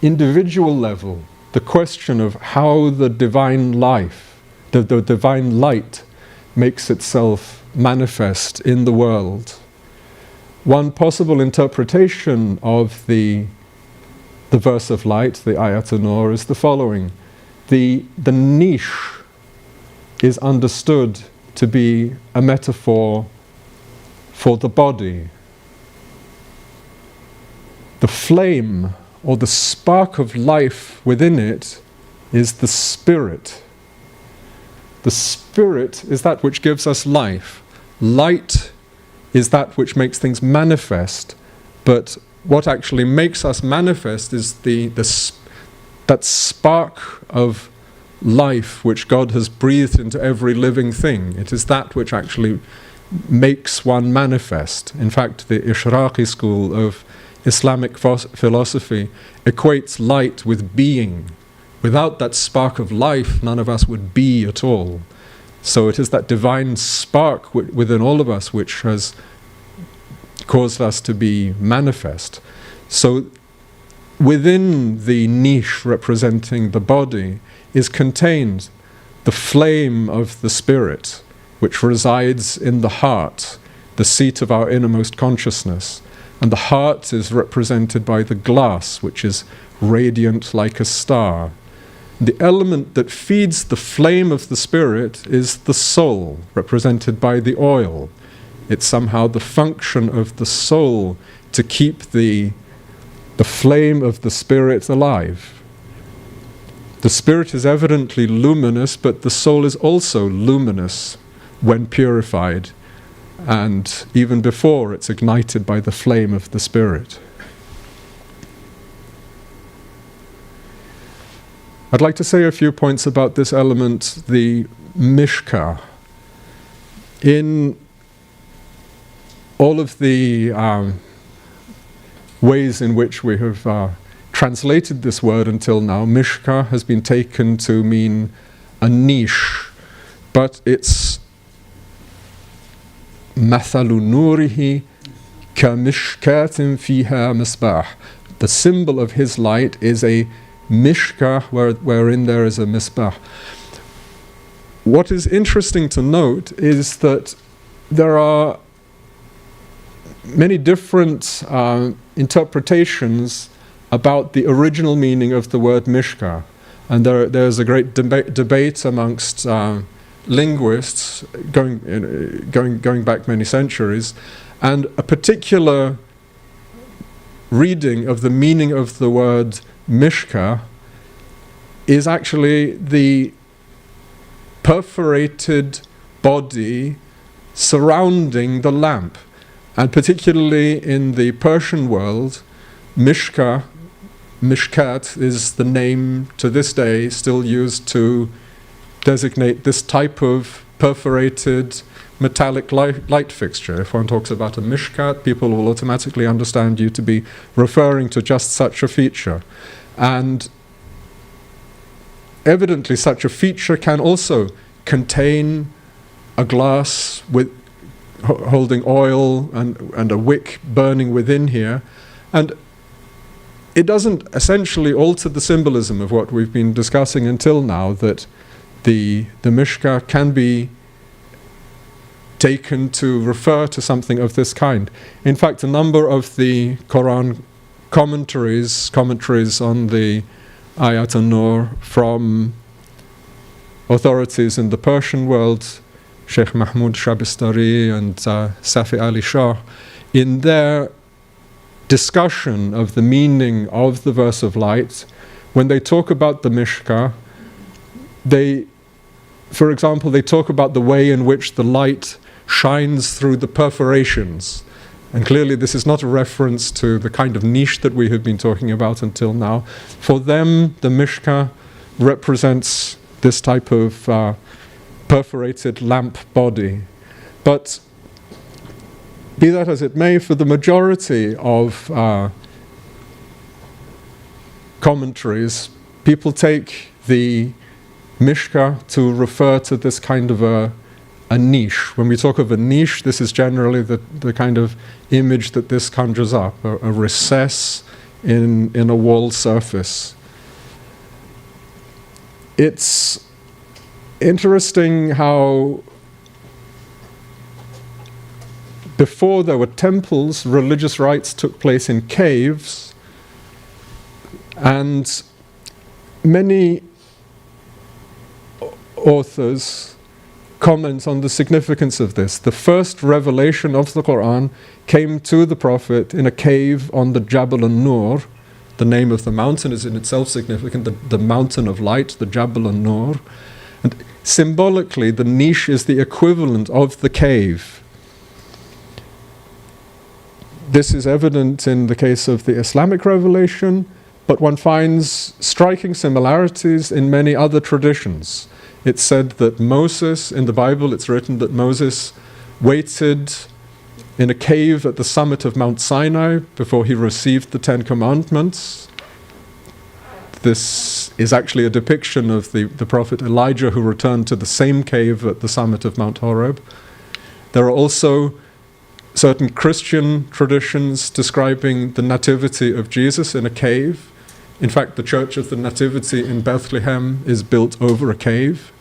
individual level, the question of how the divine life, the divine light makes itself manifest in the world. One possible interpretation of the verse of light, the Ayat an-Nur, is the following. The niche is understood to be a metaphor for the body. The flame or the spark of life within it is the spirit. The spirit is that which gives us life. Light is that which makes things manifest, but what actually makes us manifest is that spark of life which God has breathed into every living thing. It is that which actually makes one manifest. In fact, the Ishraqi school of Islamic philosophy equates light with being. Without that spark of life, none of us would be at all. So it is that divine spark within all of us which has caused us to be manifest. So within the niche representing the body is contained the flame of the spirit, which resides in the heart, the seat of our innermost consciousness. And the heart is represented by the glass, which is radiant like a star. The element that feeds the flame of the spirit is the soul, represented by the oil. It's somehow the function of the soul to keep the flame of the spirit alive. The spirit is evidently luminous, but the soul is also luminous when purified, and even before it's ignited by the flame of the spirit. I'd like to say a few points about this element, the mishka. In all of the ways in which we have translated this word until now, mishka has been taken to mean a niche, but it's mathalu nurihi kamishkatin fiha misbah. The symbol of his light is a mishka wherein there is a misbah. What is interesting to note is that there are many different interpretations about the original meaning of the word mishka, and there's a great debate amongst linguists going back many centuries, and a particular reading of the meaning of the word mishka is actually the perforated body surrounding the lamp. And particularly in the Persian world, mishkat is the name to this day still used to designate this type of perforated metallic light fixture. If one talks about a mishkat, people will automatically understand you to be referring to just such a feature. And evidently such a feature can also contain a glass with holding oil and a wick burning within here, and it doesn't essentially alter the symbolism of what we've been discussing until now, that the mishka can be taken to refer to something of this kind. In fact, a number of the Quran commentaries on the Ayat an-Nur from authorities in the Persian world, Sheikh Mahmoud Shabistari and Safi Ali Shah, in their discussion of the meaning of the verse of light, when they talk about the mishka, for example, they talk about the way in which the light shines through the perforations. And clearly this is not a reference to the kind of niche that we have been talking about until now. For them, the mishka represents this type of perforated lamp body. But be that as it may, for the majority of commentaries, people take the mishka to refer to this kind of a niche. When we talk of a niche, this is generally the kind of image that this conjures up, a recess in a wall surface. It's interesting how before there were temples, religious rites took place in caves, and many authors comment on the significance of this. The first revelation of the Quran came to the Prophet in a cave on the Jabal an-Nur. The name of the mountain is in itself significant, the mountain of light, the Jabal an-Nur. And symbolically, the niche is the equivalent of the cave. This is evident in the case of the Islamic revelation, but one finds striking similarities in many other traditions. It's said that Moses, in the Bible, it's written that Moses waited in a cave at the summit of Mount Sinai before he received the Ten Commandments. This is actually a depiction of the prophet Elijah, who returned to the same cave at the summit of Mount Horeb. There are also certain Christian traditions describing the nativity of Jesus in a cave. In fact, the Church of the Nativity in Bethlehem is built over a cave.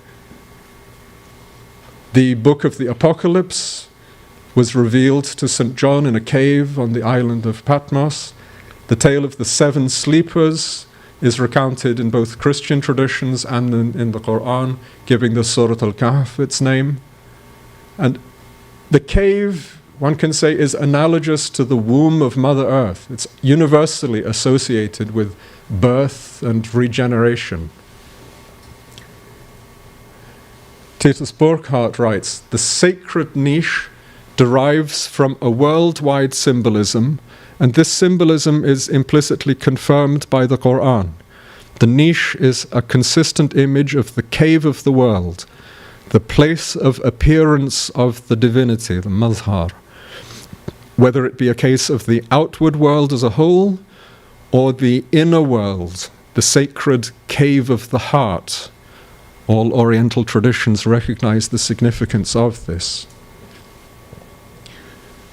The book of the Apocalypse was revealed to St. John in a cave on the island of Patmos. The tale of the seven sleepers is recounted in both Christian traditions and in the Quran, giving the Surat al-Kahf its name. And the cave, one can say, is analogous to the womb of Mother Earth. It's universally associated with birth and regeneration. Titus Burckhardt writes, "The sacred niche derives from a worldwide symbolism, and this symbolism is implicitly confirmed by the Quran. The niche is a consistent image of the cave of the world, the place of appearance of the divinity, the mazhar, whether it be a case of the outward world as a whole or the inner world, the sacred cave of the heart." All Oriental traditions recognize the significance of this.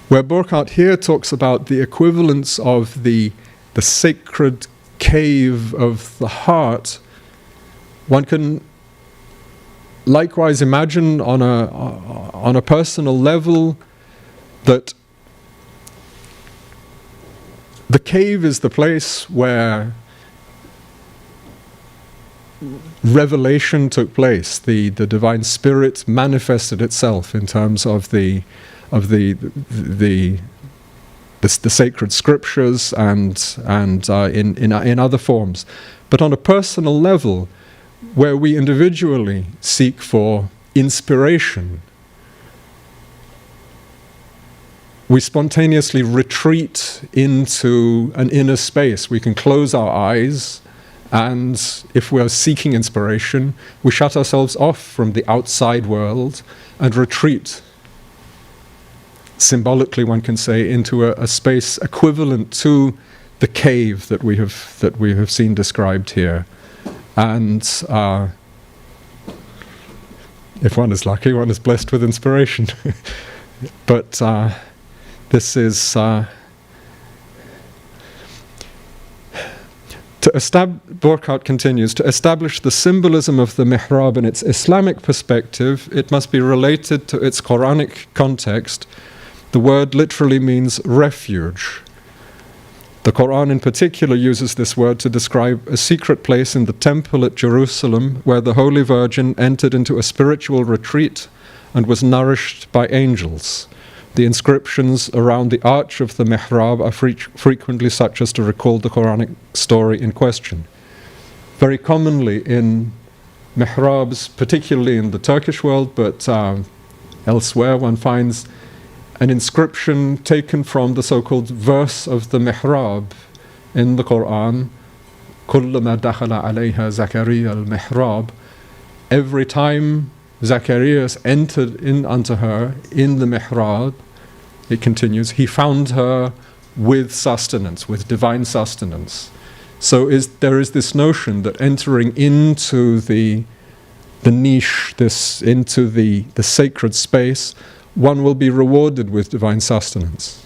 Where Burckhardt here talks about the equivalence of the sacred cave of the heart, one can likewise imagine on a personal level that the cave is the place where revelation took place. The divine spirit manifested itself in terms of the sacred scriptures and in other forms. But on a personal level, where we individually seek for inspiration, we spontaneously retreat into an inner space. We can close our eyes, and if we are seeking inspiration, we shut ourselves off from the outside world and retreat, symbolically one can say, into a space equivalent to the cave that we have seen described here. And if one is lucky, one is blessed with inspiration. But this is Burckhardt continues, to establish the symbolism of the mihrab in its Islamic perspective, it must be related to its Quranic context. The word literally means refuge. The Quran in particular uses this word to describe a secret place in the temple at Jerusalem where the Holy Virgin entered into a spiritual retreat and was nourished by angels. The inscriptions around the arch of the mihrab are frequently such as to recall the Quranic story in question. Very commonly in mihrabs, particularly in the Turkish world, but elsewhere, one finds an inscription taken from the so-called verse of the mihrab in the Quran, كُلَّمَا دَخَلَ عَلَيْهَا زَكَرِيَّا الْمِحْرَابِ. Every time Zacharias entered in unto her in the mihrab, it continues, he found her with sustenance, with divine sustenance. So there is this notion that entering into the niche, into the sacred space, one will be rewarded with divine sustenance.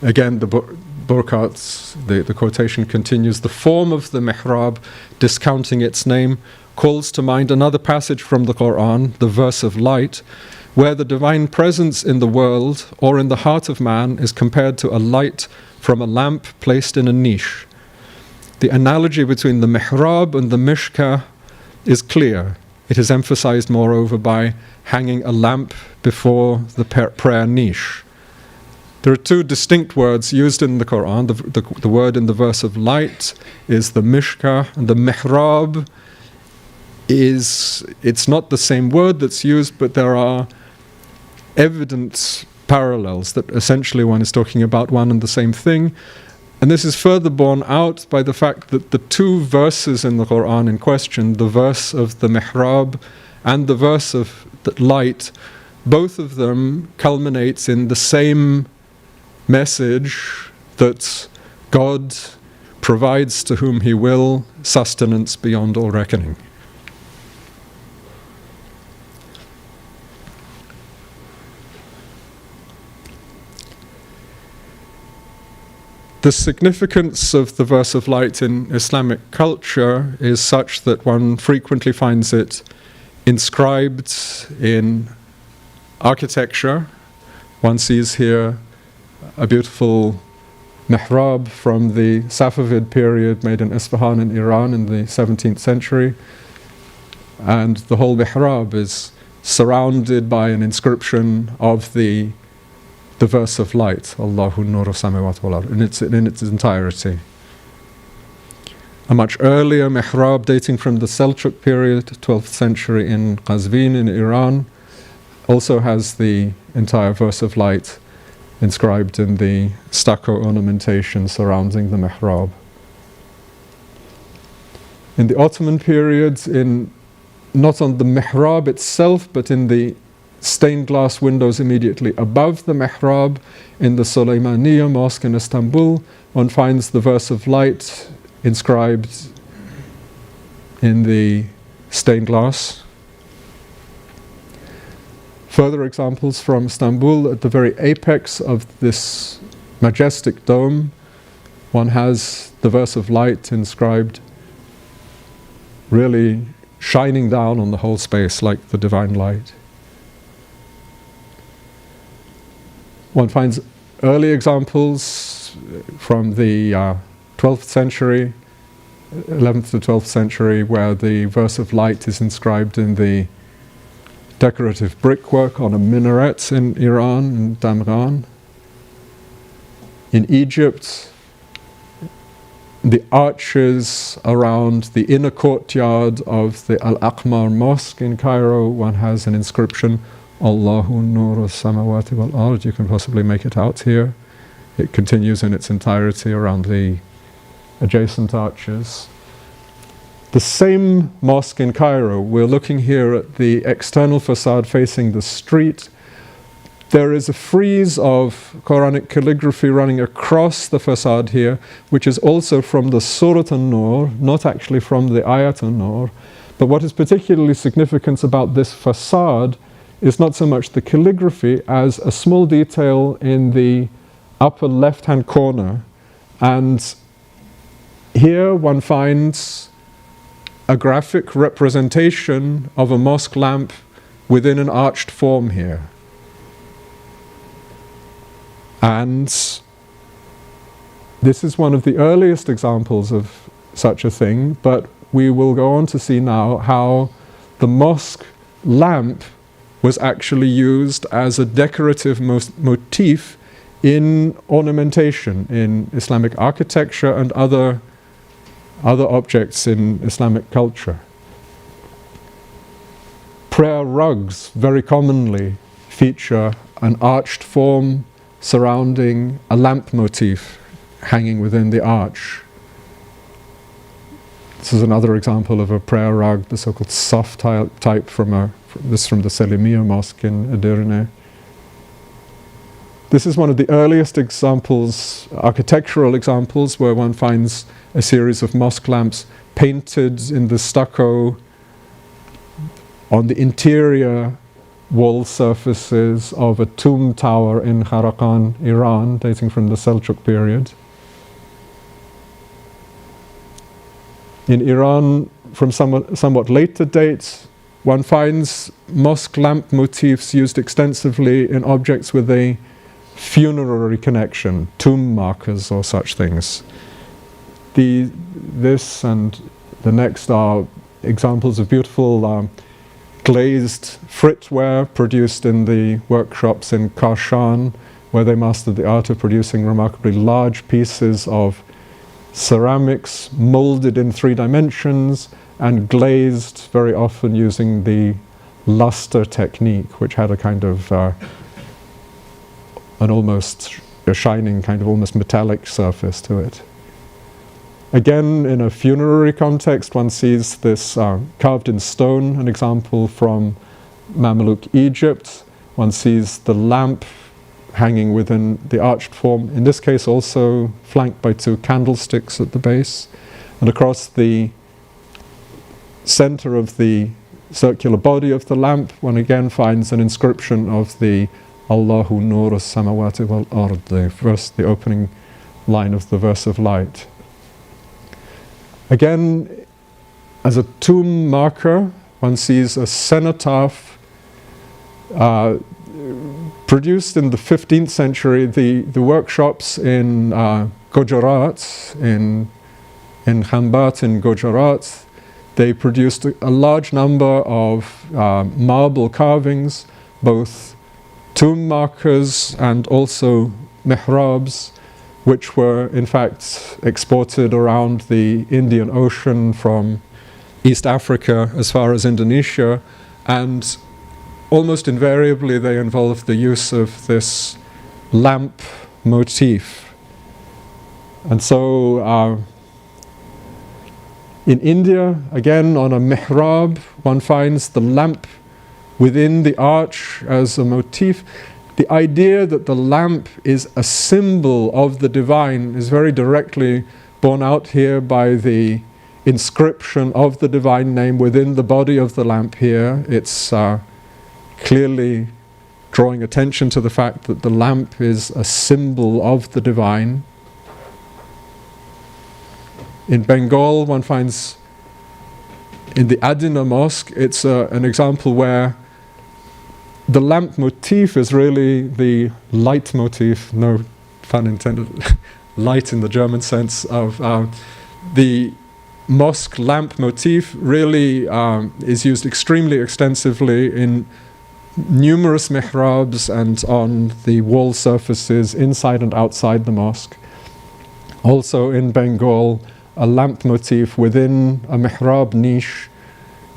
Again, the Burckhardt's, the quotation continues, the form of the mihrab, discounting its name, calls to mind another passage from the Quran, the verse of light, where the divine presence in the world or in the heart of man is compared to a light from a lamp placed in a niche. The analogy between the mihrab and the mishkah is clear. It is emphasized, moreover, by hanging a lamp before the prayer niche. There are two distinct words used in the Quran. The word in the verse of light is the mishkah, and the mihrab it's not the same word that's used, but there are evident parallels that essentially one is talking about one and the same thing. And this is further borne out by the fact that the two verses in the Quran in question, the verse of the mihrab and the verse of the light, both of them culminates in the same message that God provides to whom He will sustenance beyond all reckoning. The significance of the verse of light in Islamic culture is such that one frequently finds it inscribed in architecture. One sees here a beautiful mihrab from the Safavid period made in Isfahan in Iran in the 17th century. And the whole mihrab is surrounded by an inscription of the verse of light, Allahu Nuru Samawat wal Ard, in its entirety. A much earlier mihrab dating from the Seljuk period, 12th century in Qazvin in Iran, also has the entire verse of light inscribed in the stucco ornamentation surrounding the mihrab. In the Ottoman period, not on the mihrab itself, but in the stained glass windows immediately above the mihrab, in the Suleymaniye Mosque in Istanbul, one finds the verse of light inscribed in the stained glass. Further examples from Istanbul, at the very apex of this majestic dome, one has the verse of light inscribed, really shining down on the whole space like the divine light. One finds early examples from the 12th century, 11th to 12th century, where the verse of light is inscribed in the decorative brickwork on a minaret in Iran, in Damran. In Egypt, the arches around the inner courtyard of the Al-Aqmar Mosque in Cairo, one has an inscription, Allahu Nuru Samawati wal Ard. You can possibly make it out here. It continues in its entirety around the adjacent arches. The same mosque in Cairo, we're looking here at the external facade facing the street. There is a frieze of Quranic calligraphy running across the facade here, which is also from the Surat an-Nur, not actually from the Ayat an-Nur. But what is particularly significant about this facade is not so much the calligraphy as a small detail in the upper left-hand corner. And here one finds a graphic representation of a mosque lamp within an arched form here. And this is one of the earliest examples of such a thing, but we will go on to see now how the mosque lamp was actually used as a decorative motif in ornamentation, in Islamic architecture and other objects in Islamic culture. Prayer rugs very commonly feature an arched form surrounding a lamp motif hanging within the arch. This is another example of a prayer rug, the so-called soft type from the Selimiya Mosque in Edirne. This is one of the earliest examples, architectural examples, where one finds a series of mosque lamps painted in the stucco on the interior wall surfaces of a tomb tower in Kharakhan, Iran, dating from the Seljuk period. In Iran, from somewhat later dates, one finds mosque lamp motifs used extensively in objects with a funerary connection, tomb markers or such things. This and the next are examples of beautiful glazed fritware produced in the workshops in Kashan, where they mastered the art of producing remarkably large pieces of ceramics molded in 3 dimensions and glazed, very often using the luster technique, which had a kind of a shining kind of almost metallic surface to it. Again, in a funerary context, one sees this carved in stone, an example from Mamluk Egypt. One sees the lamp hanging within the arched form, in this case also flanked by 2 candlesticks at the base. And across the center of the circular body of the lamp, one again finds an inscription of the Allahu Nur as-samawati wal ard, the opening line of the verse of light. Again, as a tomb marker, one sees a cenotaph produced in the 15th century. The workshops in Gujarat, in Khambat in Gujarat, they produced a large number of marble carvings, both tomb markers and also mihrabs, which were in fact exported around the Indian Ocean from East Africa as far as Indonesia, and almost invariably they involved the use of this lamp motif. And so in India, again on a mihrab, one finds the lamp within the arch as a motif. The idea that the lamp is a symbol of the divine is very directly borne out here by the inscription of the divine name within the body of the lamp here. It's clearly drawing attention to the fact that the lamp is a symbol of the divine. In Bengal, one finds in the Adina Mosque, it's an example where the lamp motif is really the light motif, no pun intended, light in the German sense of the mosque lamp motif really is used extremely extensively in numerous mihrabs and on the wall surfaces inside and outside the mosque. Also in Bengal, a lamp motif within a mihrab niche.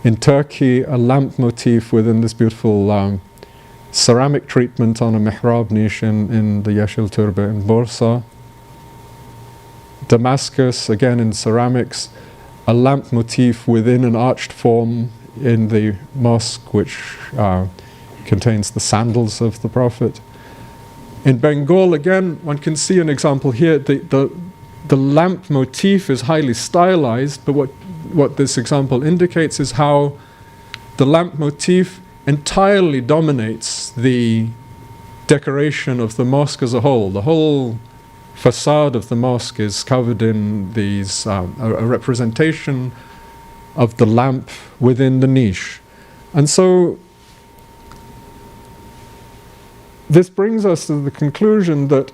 In Turkey, a lamp motif within this beautiful ceramic treatment on a mihrab niche in the Yeşil Türbe in Bursa. Damascus, again in ceramics, a lamp motif within an arched form in the mosque which contains the sandals of the Prophet. In Bengal, again, one can see an example here. The lamp motif is highly stylized, but what this example indicates is how the lamp motif entirely dominates the decoration of the mosque as a whole. The whole facade of the mosque is covered in these a representation of the lamp within the niche. And so this brings us to the conclusion that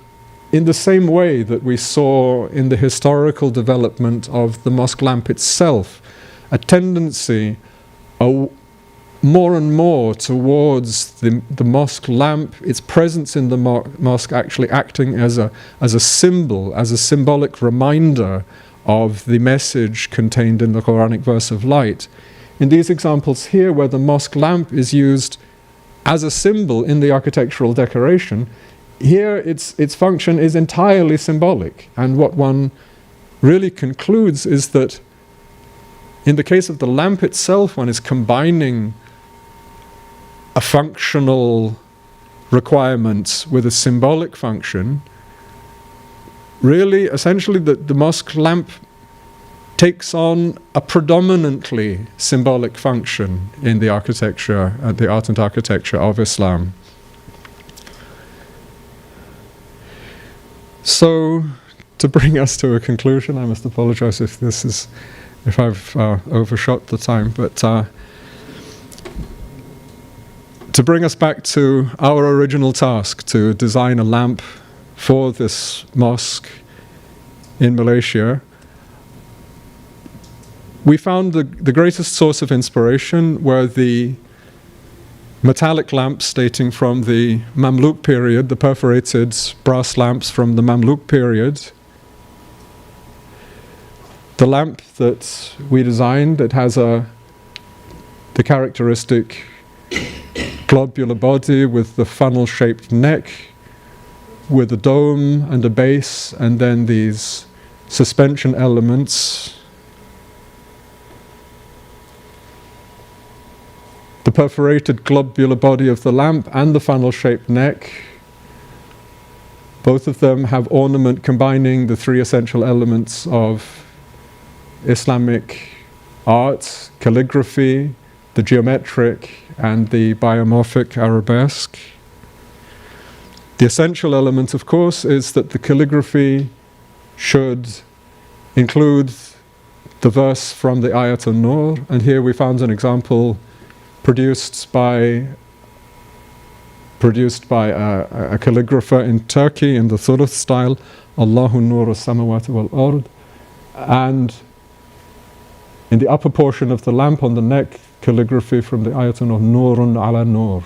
in the same way that we saw in the historical development of the mosque lamp itself, a tendency more and more towards the mosque lamp, its presence in the mosque actually acting as a symbol, as a symbolic reminder of the message contained in the Quranic verse of light. In these examples here, where the mosque lamp is used as a symbol in the architectural decoration, here its function is entirely symbolic. And what one really concludes is that in the case of the lamp itself, one is combining a functional requirement with a symbolic function. Really, essentially, the mosque lamp takes on a predominantly symbolic function in the architecture, the art and architecture of Islam. So, to bring us to a conclusion, I must apologize if I've overshot the time, but to bring us back to our original task, to design a lamp for this mosque in Malaysia, we found the greatest source of inspiration were the metallic lamps dating from the Mamluk period, the perforated brass lamps from the Mamluk period. The lamp that we designed, it has the characteristic globular body with the funnel-shaped neck, with a dome and a base, and then these suspension elements. The perforated globular body of the lamp and the funnel-shaped neck, both of them have ornament combining the three essential elements of Islamic art, calligraphy, the geometric, and the biomorphic arabesque. The essential element, of course, is that the calligraphy should include the verse from the Ayat an-Nur, and here we found an example produced by a calligrapher in Turkey in the Thuluth style, Allahu Nur as-samawati wal-ard, and in the upper portion of the lamp on the neck, calligraphy from the Ayat an-Nur, Nurun ala Nur.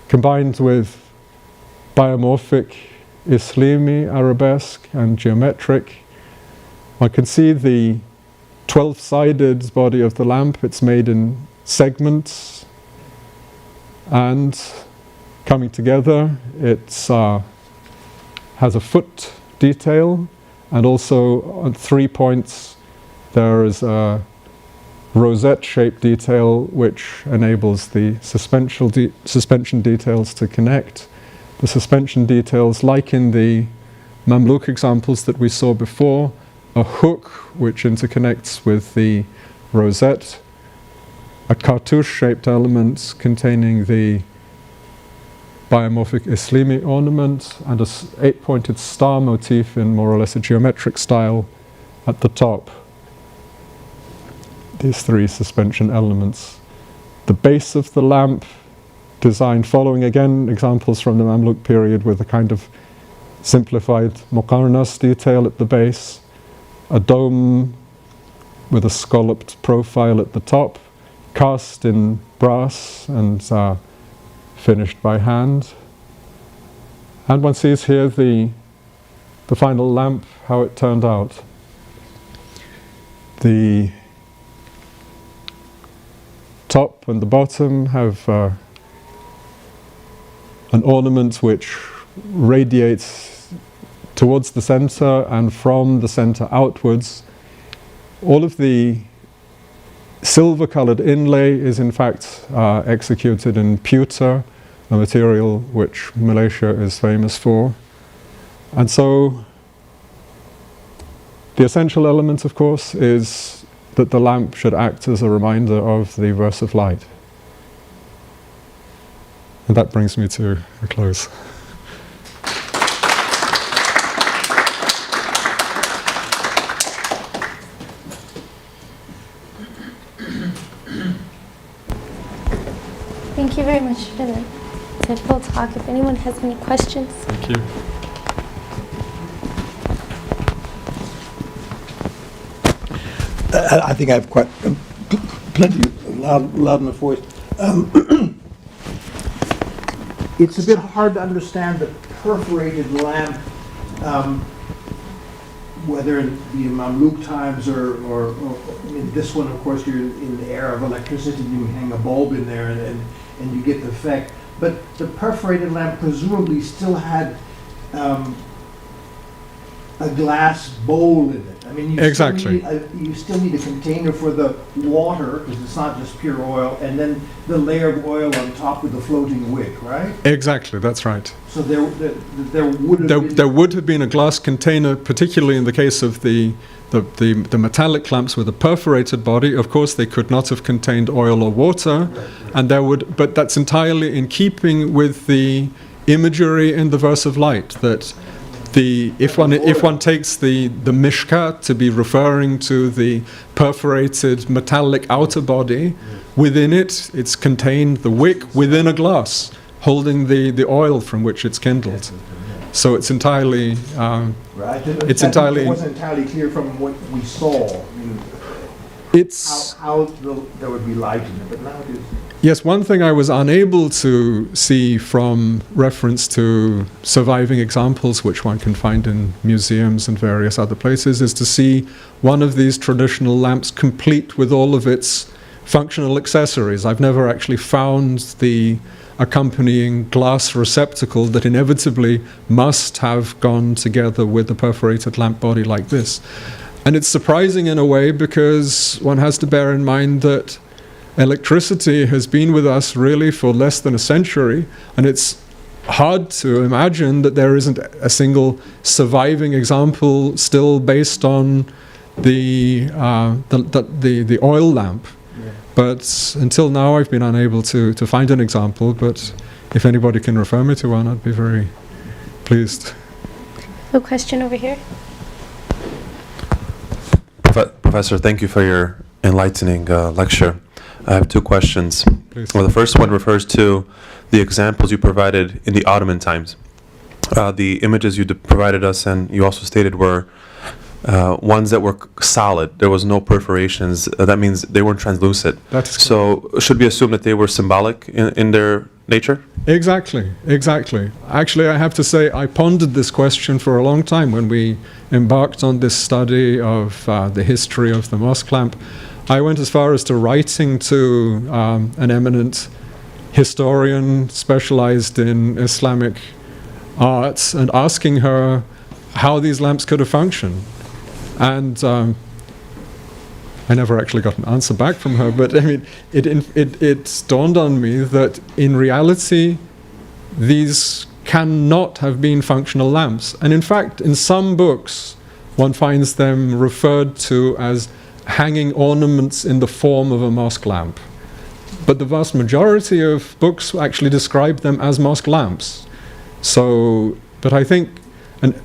Combined with biomorphic Islami arabesque and geometric, one can see the 12-sided body of the lamp. It's made in segments, and coming together, it has a foot detail, and also on 3 points there is a rosette-shaped detail which enables the suspension details to connect. The suspension details, like in the Mamluk examples that we saw before, a hook which interconnects with the rosette, a cartouche-shaped element containing the biomorphic Islami ornament, and a 8-pointed star motif in more or less a geometric style at the top. These three suspension elements. The base of the lamp, designed following again examples from the Mamluk period with a kind of simplified muqarnas detail at the base, a dome with a scalloped profile at the top, cast in brass and finished by hand. And one sees here the final lamp, how it turned out. The top and the bottom have an ornament which radiates towards the center and from the center outwards. All of the silver-colored inlay is in fact executed in pewter, a material which Malaysia is famous for. And so the essential element, of course, is that the lamp should act as a reminder of the verse of light. And that brings me to a close. Thank you very much for the full talk. If anyone has any questions. Thank you. I think I have quite plenty loud enough voice. It's a bit hard to understand the perforated lamp, whether in the Mamluk times or I mean, this one, of course, you're in the era of electricity. You can hang a bulb in there and you get the effect. But the perforated lamp presumably still had a glass bowl in it. I mean, you still need a container for the water, because it's not just pure oil, and then the layer of oil on top with the floating wick, right? Exactly, that's right. So there would have been a glass container, particularly in the case of the metallic lamps with a perforated body. Of course, they could not have contained oil or water, right. and but that's entirely in keeping with the imagery in the verse of light, that if one takes the mishkat to be referring to the perforated metallic outer body, within it, it's contained the wick within a glass, holding the oil from which it's kindled. So it's entirely. Right. It's entirely. It wasn't entirely clear from what we saw. I mean, It's how there would be light in it, but now it is. yes. One thing I was unable to see from reference to surviving examples, which one can find in museums and various other places, is to see one of these traditional lamps complete with all of its functional accessories. I've never actually found the accompanying glass receptacle that inevitably must have gone together with a perforated lamp body like this. And it's surprising in a way because one has to bear in mind that electricity has been with us really for less than a century, and it's hard to imagine that there isn't a single surviving example still based on the oil lamp. But until now, I've been unable to find an example. But if anybody can refer me to one, I'd be very pleased. A question over here. Professor, thank you for your enlightening lecture. I have two questions. Please. Well, the first one refers to the examples you provided in the Ottoman times. The images you provided us, and you also stated, were ones that were solid. There was no perforations. That means they weren't translucent. That is so should we assume that they were symbolic in their nature? Exactly. Actually, I have to say I pondered this question for a long time when we embarked on this study of the history of the mosque lamp. I went as far as to writing to an eminent historian specialized in Islamic arts and asking her how these lamps could have functioned. And I never actually got an answer back from her, but I mean, it dawned on me that in reality, these cannot have been functional lamps. And in fact, in some books, one finds them referred to as hanging ornaments in the form of a mosque lamp. But the vast majority of books actually describe them as mosque lamps. So, but I think, and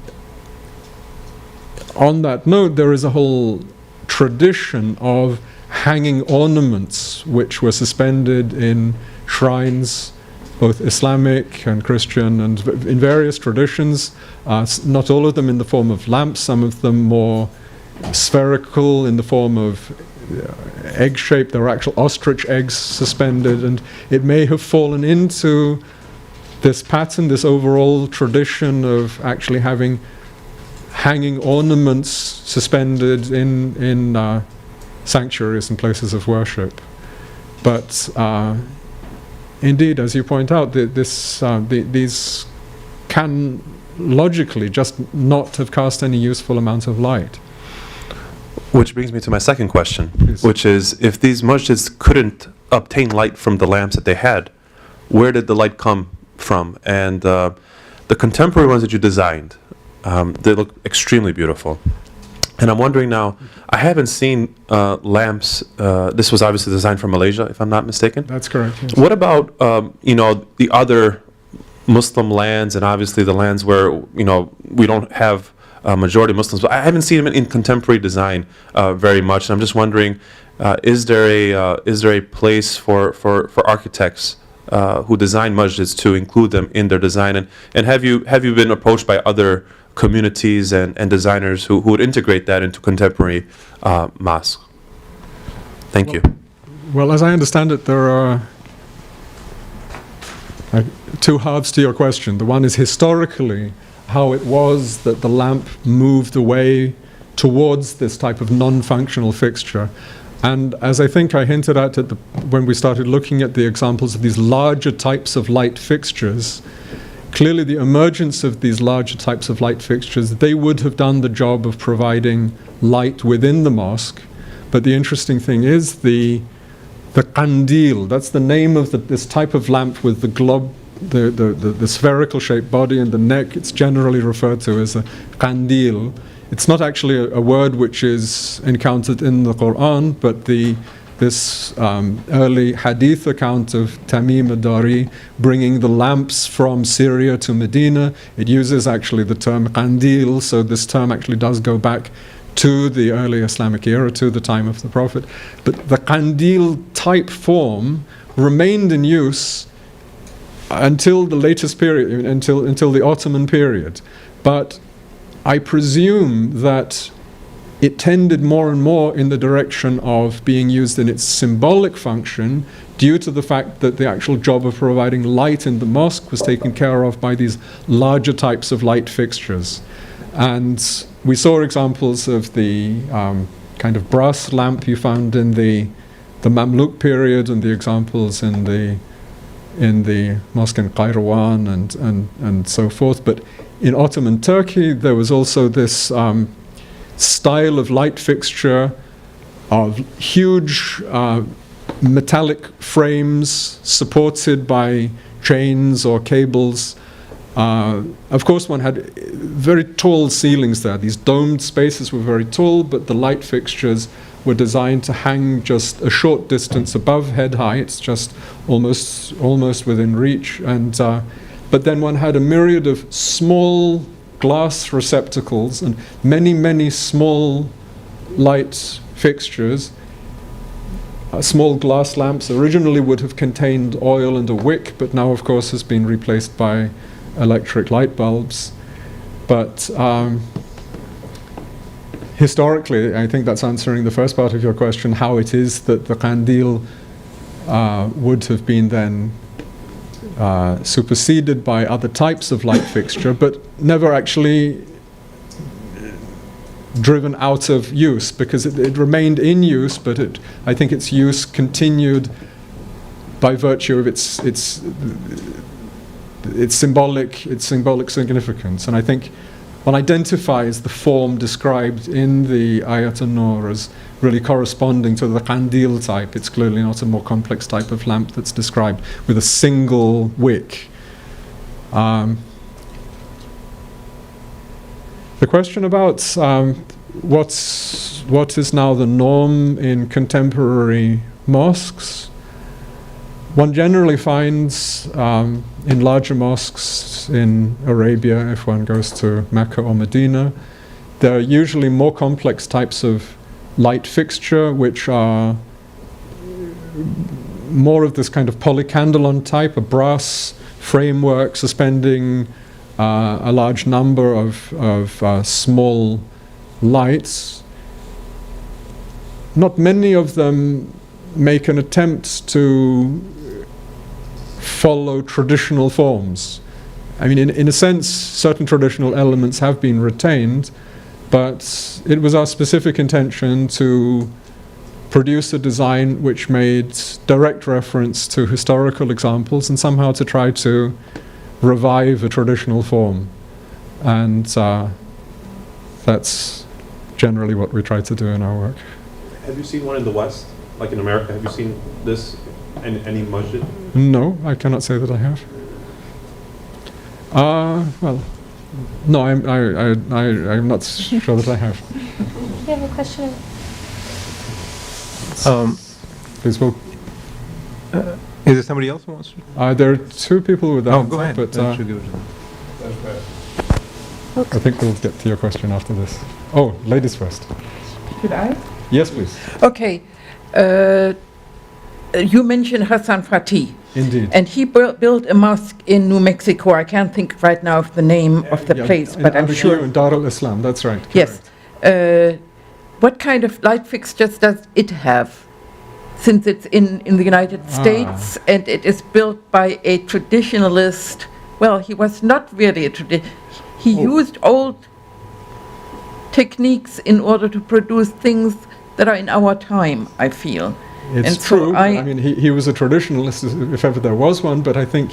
on that note, there is a whole tradition of hanging ornaments which were suspended in shrines, both Islamic and Christian, and in various traditions, not all of them in the form of lamps, some of them more spherical in the form of egg-shaped. There were actual ostrich eggs suspended, and it may have fallen into this pattern, this overall tradition of actually having hanging ornaments suspended in sanctuaries and places of worship. But indeed, as you point out, these can logically just not have cast any useful amount of light. Which brings me to my second question, Please. which is, if these masjids couldn't obtain light from the lamps that they had, where did the light come from? And the contemporary ones that you designed, they look extremely beautiful. And I'm wondering now, I haven't seen lamps, this was obviously designed for Malaysia, if I'm not mistaken. That's correct. Yes. What about, the other Muslim lands, and obviously the lands where, we don't have majority Muslims, but I haven't seen them in contemporary design very much. And I'm just wondering, is there a place for architects who design masjids to include them in their design? And have you been approached by other communities and designers who would integrate that into contemporary mosques? Thank you. Well, as I understand it, there are two halves to your question. The one is historically how it was that the lamp moved away towards this type of non-functional fixture. And as I think I hinted at when we started looking at the examples of these larger types of light fixtures, clearly the emergence of these larger types of light fixtures, they would have done the job of providing light within the mosque. But the interesting thing is the qandil, that's the name of this type of lamp with the globe, the spherical shaped body and the neck. It's generally referred to as a qandil. It's not actually a word which is encountered in the Quran, but the this early hadith account of Tamim ad-Dari bringing the lamps from Syria to Medina. It uses actually the term qandil, so this term actually does go back to the early Islamic era, to the time of the Prophet. But the qandil type form remained in use until the latest period, until the Ottoman period. But I presume that it tended more and more in the direction of being used in its symbolic function due to the fact that the actual job of providing light in the mosque was taken care of by these larger types of light fixtures. And we saw examples of the kind of brass lamp you found in the Mamluk period, and the examples in the mosque in Qayrawan and so forth. But in Ottoman Turkey, there was also this style of light fixture of huge metallic frames supported by chains or cables. Of course, one had very tall ceilings there. These domed spaces were very tall, but the light fixtures were designed to hang just a short distance above head height, just almost within reach. And but then one had a myriad of small glass receptacles and many small light fixtures. Small glass lamps originally would have contained oil and a wick, but now of course has been replaced by electric light bulbs. But historically, I think that's answering the first part of your question, how it is that the qandil would have been then superseded by other types of light fixture, but never actually driven out of use, because it remained in use, but I think its use continued by virtue of its symbolic significance. And I think one identifies the form described in the Ayat an-Nur as really corresponding to the qandil type. It's clearly not a more complex type of lamp that's described with a single wick. The question about what is now the norm in contemporary mosques, one generally finds in larger mosques in Arabia, if one goes to Mecca or Medina, there are usually more complex types of light fixture, which are more of this kind of polycandlon type, a brass framework suspending a large number of small lights. Not many of them make an attempt to follow traditional forms. I mean, in a sense, certain traditional elements have been retained, but it was our specific intention to produce a design which made direct reference to historical examples and somehow to try to revive a traditional form. And that's generally what we try to do in our work. Have you seen one in the West, like in America? Have you seen this in any masjid? No, I cannot say that I have. Well, no, I'm not sure that I have. You have a question? Please, well, Is there somebody else who wants to? there are two people with that. Oh, go ahead. But That should give it to them. I think we'll get to your question after this. Oh, ladies first. Should I? Yes, please. Okay. You mentioned Hassan Fatih, Indeed. and he built a mosque in New Mexico. I can't think right now of the name of the place, but I'm sure. In Dar al-Islam, that's right. Yes. What kind of light fixtures does it have? Since it's in the United States and it is built by a traditionalist, well, he was not really a traditionalist. He used old techniques in order to produce things that are in our time, I feel. It's and so true. I mean, he was a traditionalist, if ever there was one, but I think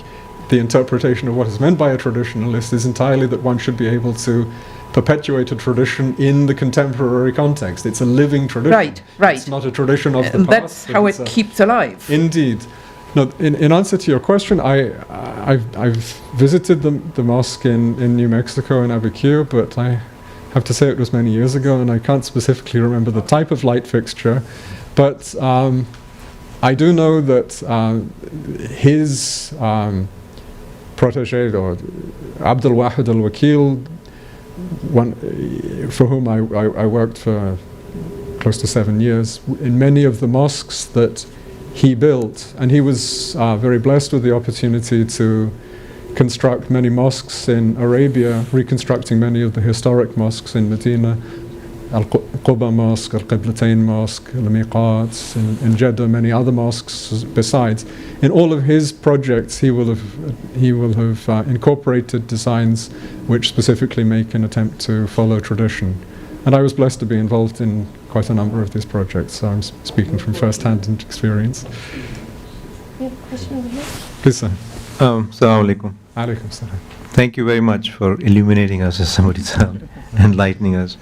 the interpretation of what is meant by a traditionalist is entirely that one should be able to perpetuate a tradition in the contemporary context. It's a living tradition. Right. It's not a tradition of the And past. that's how it keeps alive. Indeed. No, in answer to your question, I've visited the mosque in New Mexico in Abu Qir, but I have to say it was many years ago, and I can't specifically remember the type of light fixture. But I do know that his protege, or Abdul Wahid al-Wakil, for whom I worked for close to 7 years, in many of the mosques that he built, and he was very blessed with the opportunity to construct many mosques in Arabia, reconstructing many of the historic mosques in Medina, Al-Quba Mosque, Al-Qiblatain Mosque, Al-Miqat, in Jeddah, many other mosques besides. In all of his projects, he will have incorporated designs which specifically make an attempt to follow tradition. And I was blessed to be involved in quite a number of these projects, so I'm speaking from first-hand experience. We have a question over here. Please, sir. Assalamu alaikum. Alaikum salam. Thank you very much for illuminating us, as somebody said, enlightening us.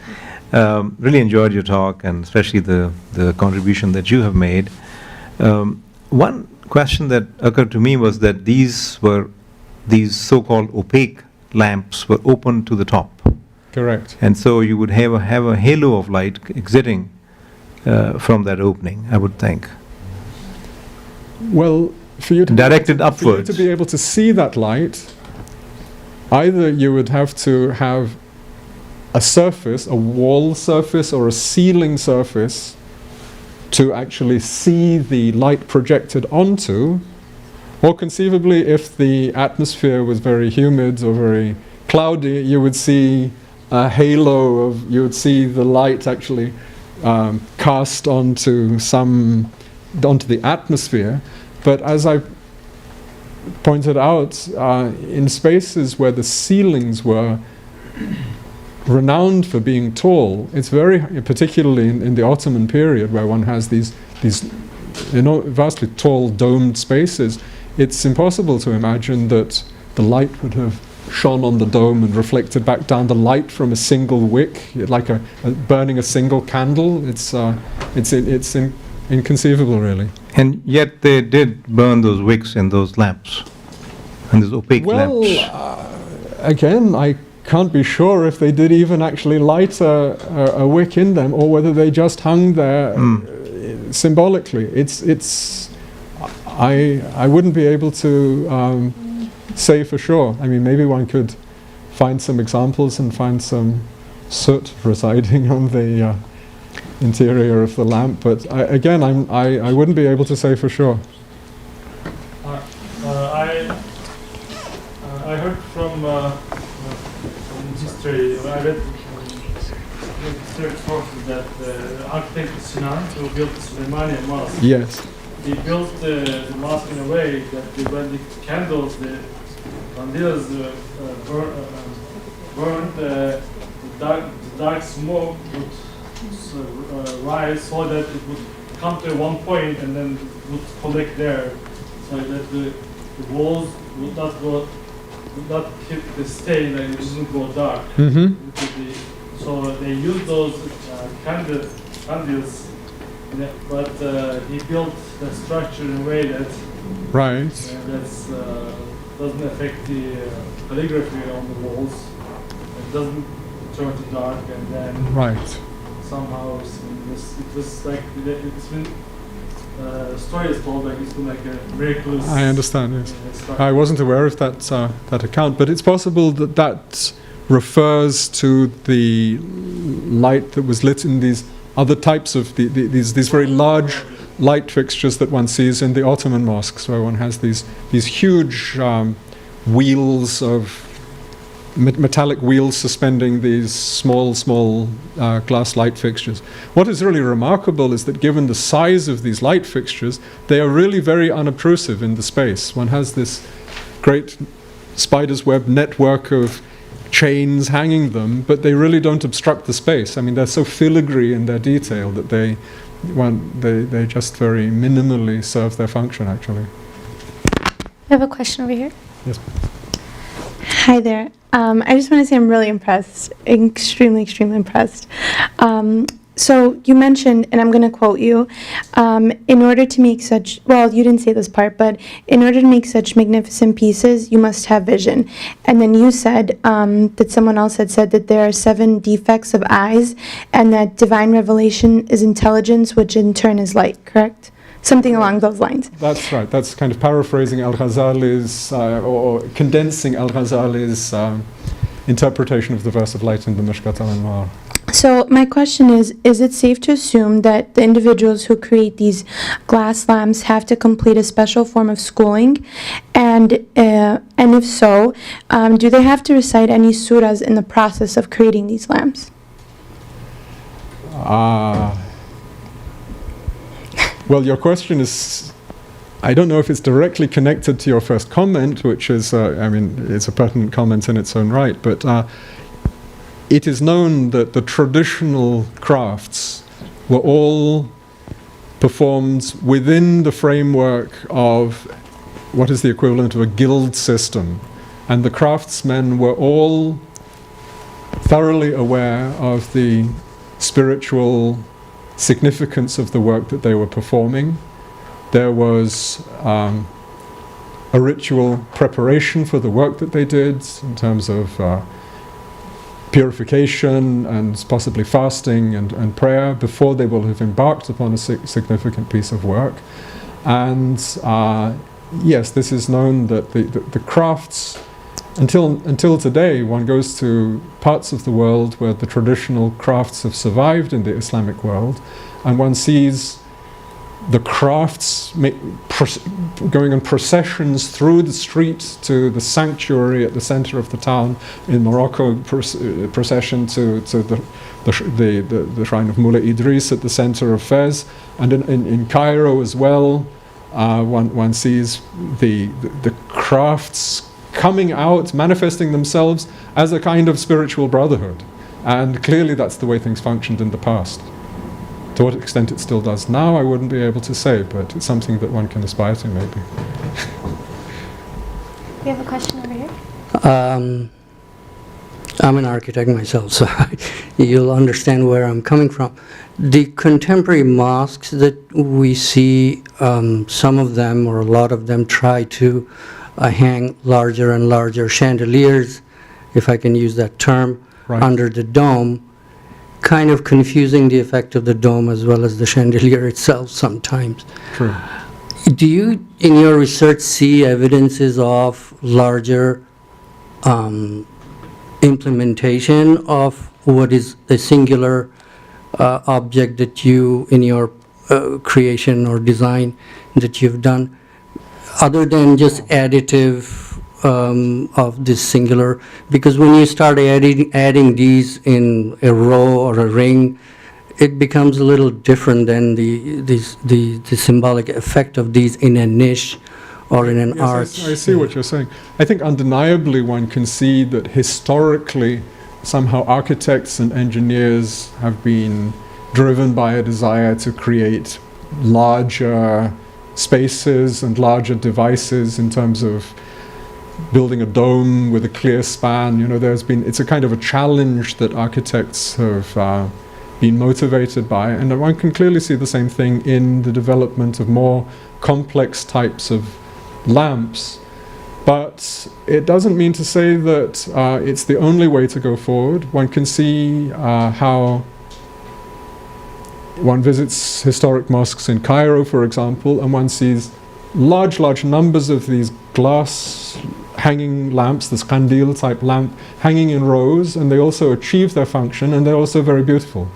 Really enjoyed your talk, and especially the contribution that you have made. One question that occurred to me was that these so-called opaque lamps were open to the top. Correct. And so you would have a halo of light exiting from that opening, I would think. Well, for you to Directed upwards. For you to be able to see that light, either you would have to have a surface, a wall surface or a ceiling surface, to actually see the light projected onto, or conceivably, if the atmosphere was very humid or very cloudy, you would see a halo of, you would see the light actually cast onto the atmosphere. But as I pointed out, in spaces where the ceilings were renowned for being tall, it's very, particularly in the Ottoman period, where one has these vastly tall domed spaces, it's impossible to imagine that the light would have shone on the dome and reflected back down. The light from a single wick, like burning a single candle, it's inconceivable, really. And yet they did burn those wicks in those lamps, and those opaque lamps. Again, I can't be sure if they did even actually light a wick in them, or whether they just hung there symbolically. I wouldn't be able to say for sure. I mean, maybe one could find some examples and find some soot residing on the interior of the lamp, but I wouldn't be able to say for sure. I heard from history, I read history sources that the architect Sinan, who built the Suleimanian Mosque, Yes. he built the mosque in a way that when the candles, the candles burned, the dark smoke would rise so that it would come to one point and then it would collect there, so that the walls would not hit the stain and it wouldn't go dark. Mm-hmm. So they used those candles, but he built the structure in a way that doesn't affect the calligraphy on the walls. It doesn't turn to dark, and then somehow it was like it's been story is told like it's been like a miraculous. I understand. Yes, I wasn't aware of that account, but it's possible that refers to the light that was lit in these other types of these very large light fixtures that one sees in the Ottoman mosques, where one has these huge wheels of metallic wheels suspending these small glass light fixtures. What is really remarkable is that given the size of these light fixtures, they are really very unobtrusive in the space. One has this great spider's web network of chains hanging them, but they really don't obstruct the space. I mean, they're so filigree in their detail that they just very minimally serve their function, actually. We have a question over here. Yes. Hi there. I just want to say I'm really impressed, extremely impressed. So you mentioned, and I'm going to quote you, in order to make such, well, you didn't say this part, but in order to make such magnificent pieces, you must have vision. And then you said that someone else had said that there are 7 defects of eyes, and that divine revelation is intelligence, which in turn is light, correct? something along those lines. That's right. That's kind of paraphrasing Al-Ghazali's, or condensing Al-Ghazali's interpretation of the verse of light in the Mishkat al-Anwar. So my question is it safe to assume that the individuals who create these glass lamps have to complete a special form of schooling? And if so, do they have to recite any surahs in the process of creating these lamps? Well, your question is, I don't know if it's directly connected to your first comment, which is, it's a pertinent comment in its own right, but it is known that the traditional crafts were all performed within the framework of what is the equivalent of a guild system. And the craftsmen were all thoroughly aware of the spiritual significance of the work that they were performing. There was a ritual preparation for the work that they did in terms of purification and possibly fasting and prayer before they will have embarked upon a significant piece of work. And yes, this is known that the crafts, until today, one goes to parts of the world where the traditional crafts have survived in the Islamic world, and one sees the crafts going on processions through the street to the sanctuary at the center of the town. In Morocco, procession to the shrine of Mullah Idris at the center of Fez, and in Cairo as well, one sees the crafts coming out, manifesting themselves as a kind of spiritual brotherhood. And clearly that's the way things functioned in the past. To what extent it still does now, I wouldn't be able to say, but it's something that one can aspire to, maybe. We have a question over here. I'm an architect myself, so you'll understand where I'm coming from. The contemporary mosques that we see, some of them or a lot of them try to hang larger and larger chandeliers, if I can use that term, Right. under the dome, kind of confusing the effect of the dome as well as the chandelier itself sometimes. True. Do you, in your research, see evidences of larger implementation of what is a singular object that you, in your creation or design that you've done, other than just additive of this singular? Because when you start adding these in a row or a ring, it becomes a little different than the symbolic effect of these in a niche or in an Yes, arch. I see what you're saying. I think undeniably one can see that historically somehow architects and engineers have been driven by a desire to create larger spaces and larger devices in terms of building a dome with a clear span. It's a kind of a challenge that architects have been motivated by, and one can clearly see the same thing in the development of more complex types of lamps. But it doesn't mean to say that it's the only way to go forward. One can see how one visits historic mosques in Cairo, for example, and one sees large numbers of these glass hanging lamps, this kandil type lamp, hanging in rows, and they also achieve their function, and they're also very beautiful.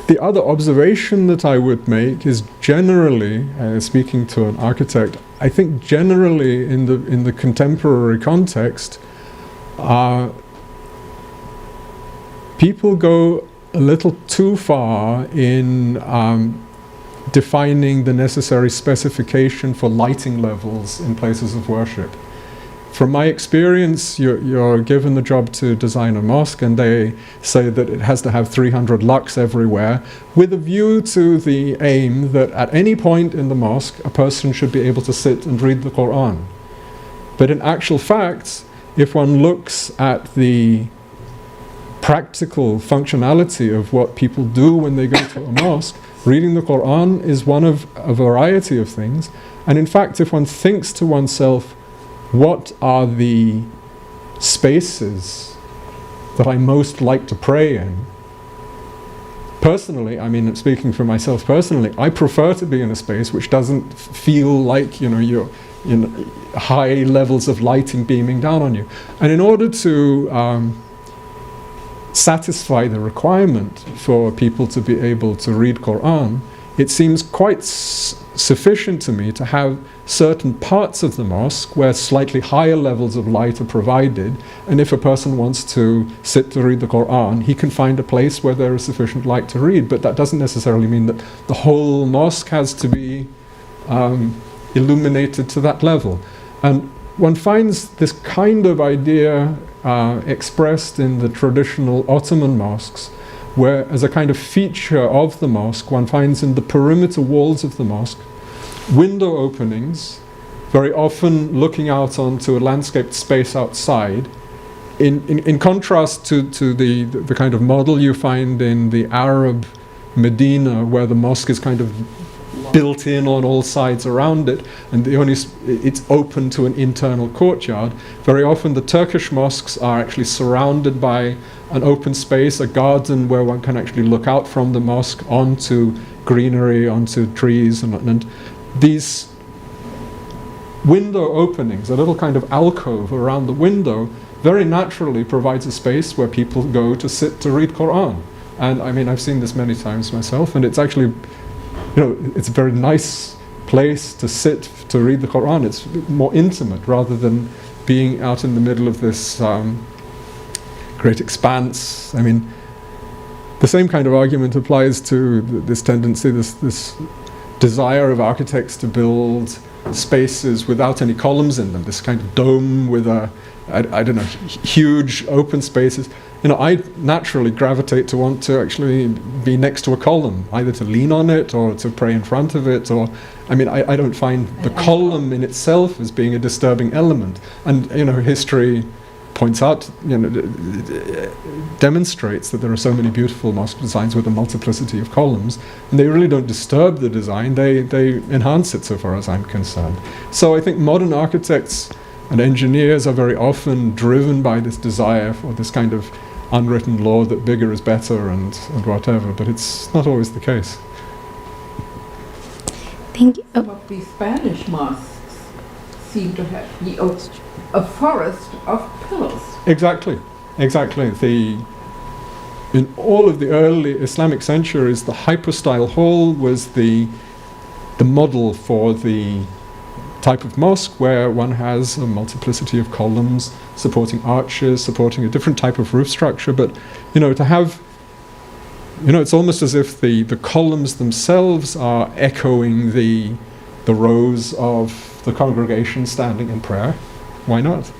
The other observation that I would make is generally, speaking to an architect, I think generally in the contemporary context, people go a little too far in defining the necessary specification for lighting levels in places of worship. From my experience, you're given the job to design a mosque, and they say that it has to have 300 lux everywhere, with a view to the aim that at any point in the mosque, a person should be able to sit and read the Quran. But in actual fact, if one looks at the practical functionality of what people do when they go to a mosque, reading the Quran is one of a variety of things. And in fact, if one thinks to oneself, what are the spaces that I most like to pray in? personally, I mean, speaking for myself personally, I prefer to be in a space which doesn't feel like, you're high levels of lighting beaming down on you. And in order to satisfy the requirement for people to be able to read Quran, it seems quite sufficient to me to have certain parts of the mosque where slightly higher levels of light are provided, and if a person wants to sit to read the Quran, he can find a place where there is sufficient light to read. But that doesn't necessarily mean that the whole mosque has to be illuminated to that level. And one finds this kind of idea expressed in the traditional Ottoman mosques, where as a kind of feature of the mosque, one finds in the perimeter walls of the mosque window openings, very often looking out onto a landscaped space outside, in contrast to the kind of model you find in the Arab Medina, where the mosque is kind of built in on all sides around it, and it's open to an internal courtyard. Very often the Turkish mosques are actually surrounded by an open space, a garden where one can actually look out from the mosque onto greenery, onto trees, and these window openings, a little kind of alcove around the window, very naturally provides a space where people go to sit to read Quran. And I mean, I've seen this many times myself, and it's actually, it's a very nice place to sit to read the Quran. It's more intimate rather than being out in the middle of this great expanse. I mean, the same kind of argument applies to this tendency, this desire of architects to build spaces without any columns in them, this kind of dome with I don't know, huge open spaces. I naturally gravitate to want to actually be next to a column, either to lean on it or to pray in front of it, or, I mean, I don't find the column in itself as being a disturbing element. And, history points out, demonstrates that there are so many beautiful mosque designs with a multiplicity of columns, and they really don't disturb the design, they enhance it so far as I'm concerned. So I think modern architects and engineers are very often driven by this desire for this kind of unwritten law that bigger is better and whatever, but it's not always the case. Thank you. Some of these Spanish mosques seem to have a forest of pillars. Exactly. In all of the early Islamic centuries, the hypostyle hall was the model for the type of mosque where one has a multiplicity of columns supporting arches, supporting a different type of roof structure. But, to have, it's almost as if the columns themselves are echoing the rows of the congregation standing in prayer. Why not?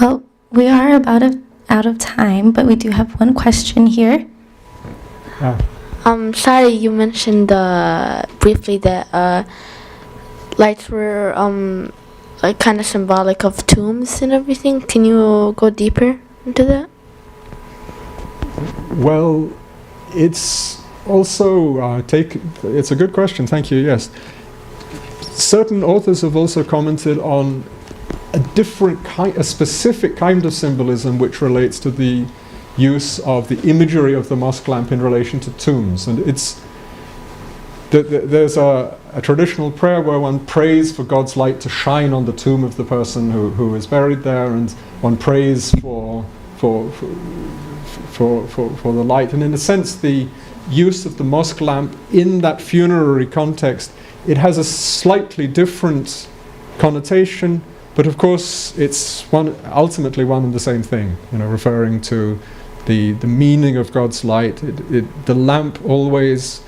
Well, we are about out of time, but we do have one question here. Sorry, you mentioned briefly that lights were like kind of symbolic of tombs and everything. Can you go deeper into that? Well, it's also it's a good question, thank you, yes. Certain authors have also commented on a specific kind of symbolism which relates to the use of the imagery of the mosque lamp in relation to tombs. And there's a traditional prayer where one prays for God's light to shine on the tomb of the person who is buried there, and one prays for the light. And in a sense, the use of the mosque lamp in that funerary context, it has a slightly different connotation, but of course it's ultimately one and the same thing, referring to the meaning of God's light. The lamp always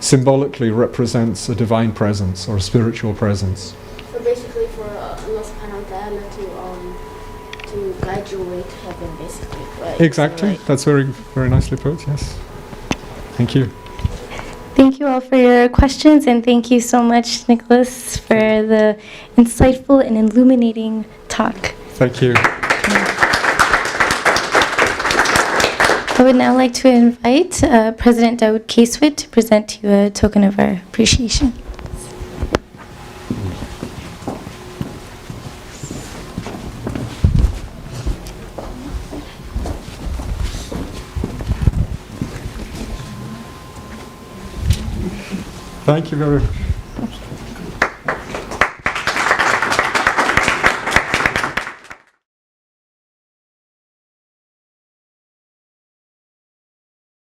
symbolically represents a divine presence or a spiritual presence. So basically for Allah subhanahu wa ta'ala to guide your way to heaven, basically, right? Exactly, Right. that's very, very nicely put, yes. Thank you. Thank you all for your questions, and thank you so much, Nicholas, for the insightful and illuminating talk. Thank you. I would now like to invite President Dawood Casewit to present to you a token of our appreciation. Thank you very much.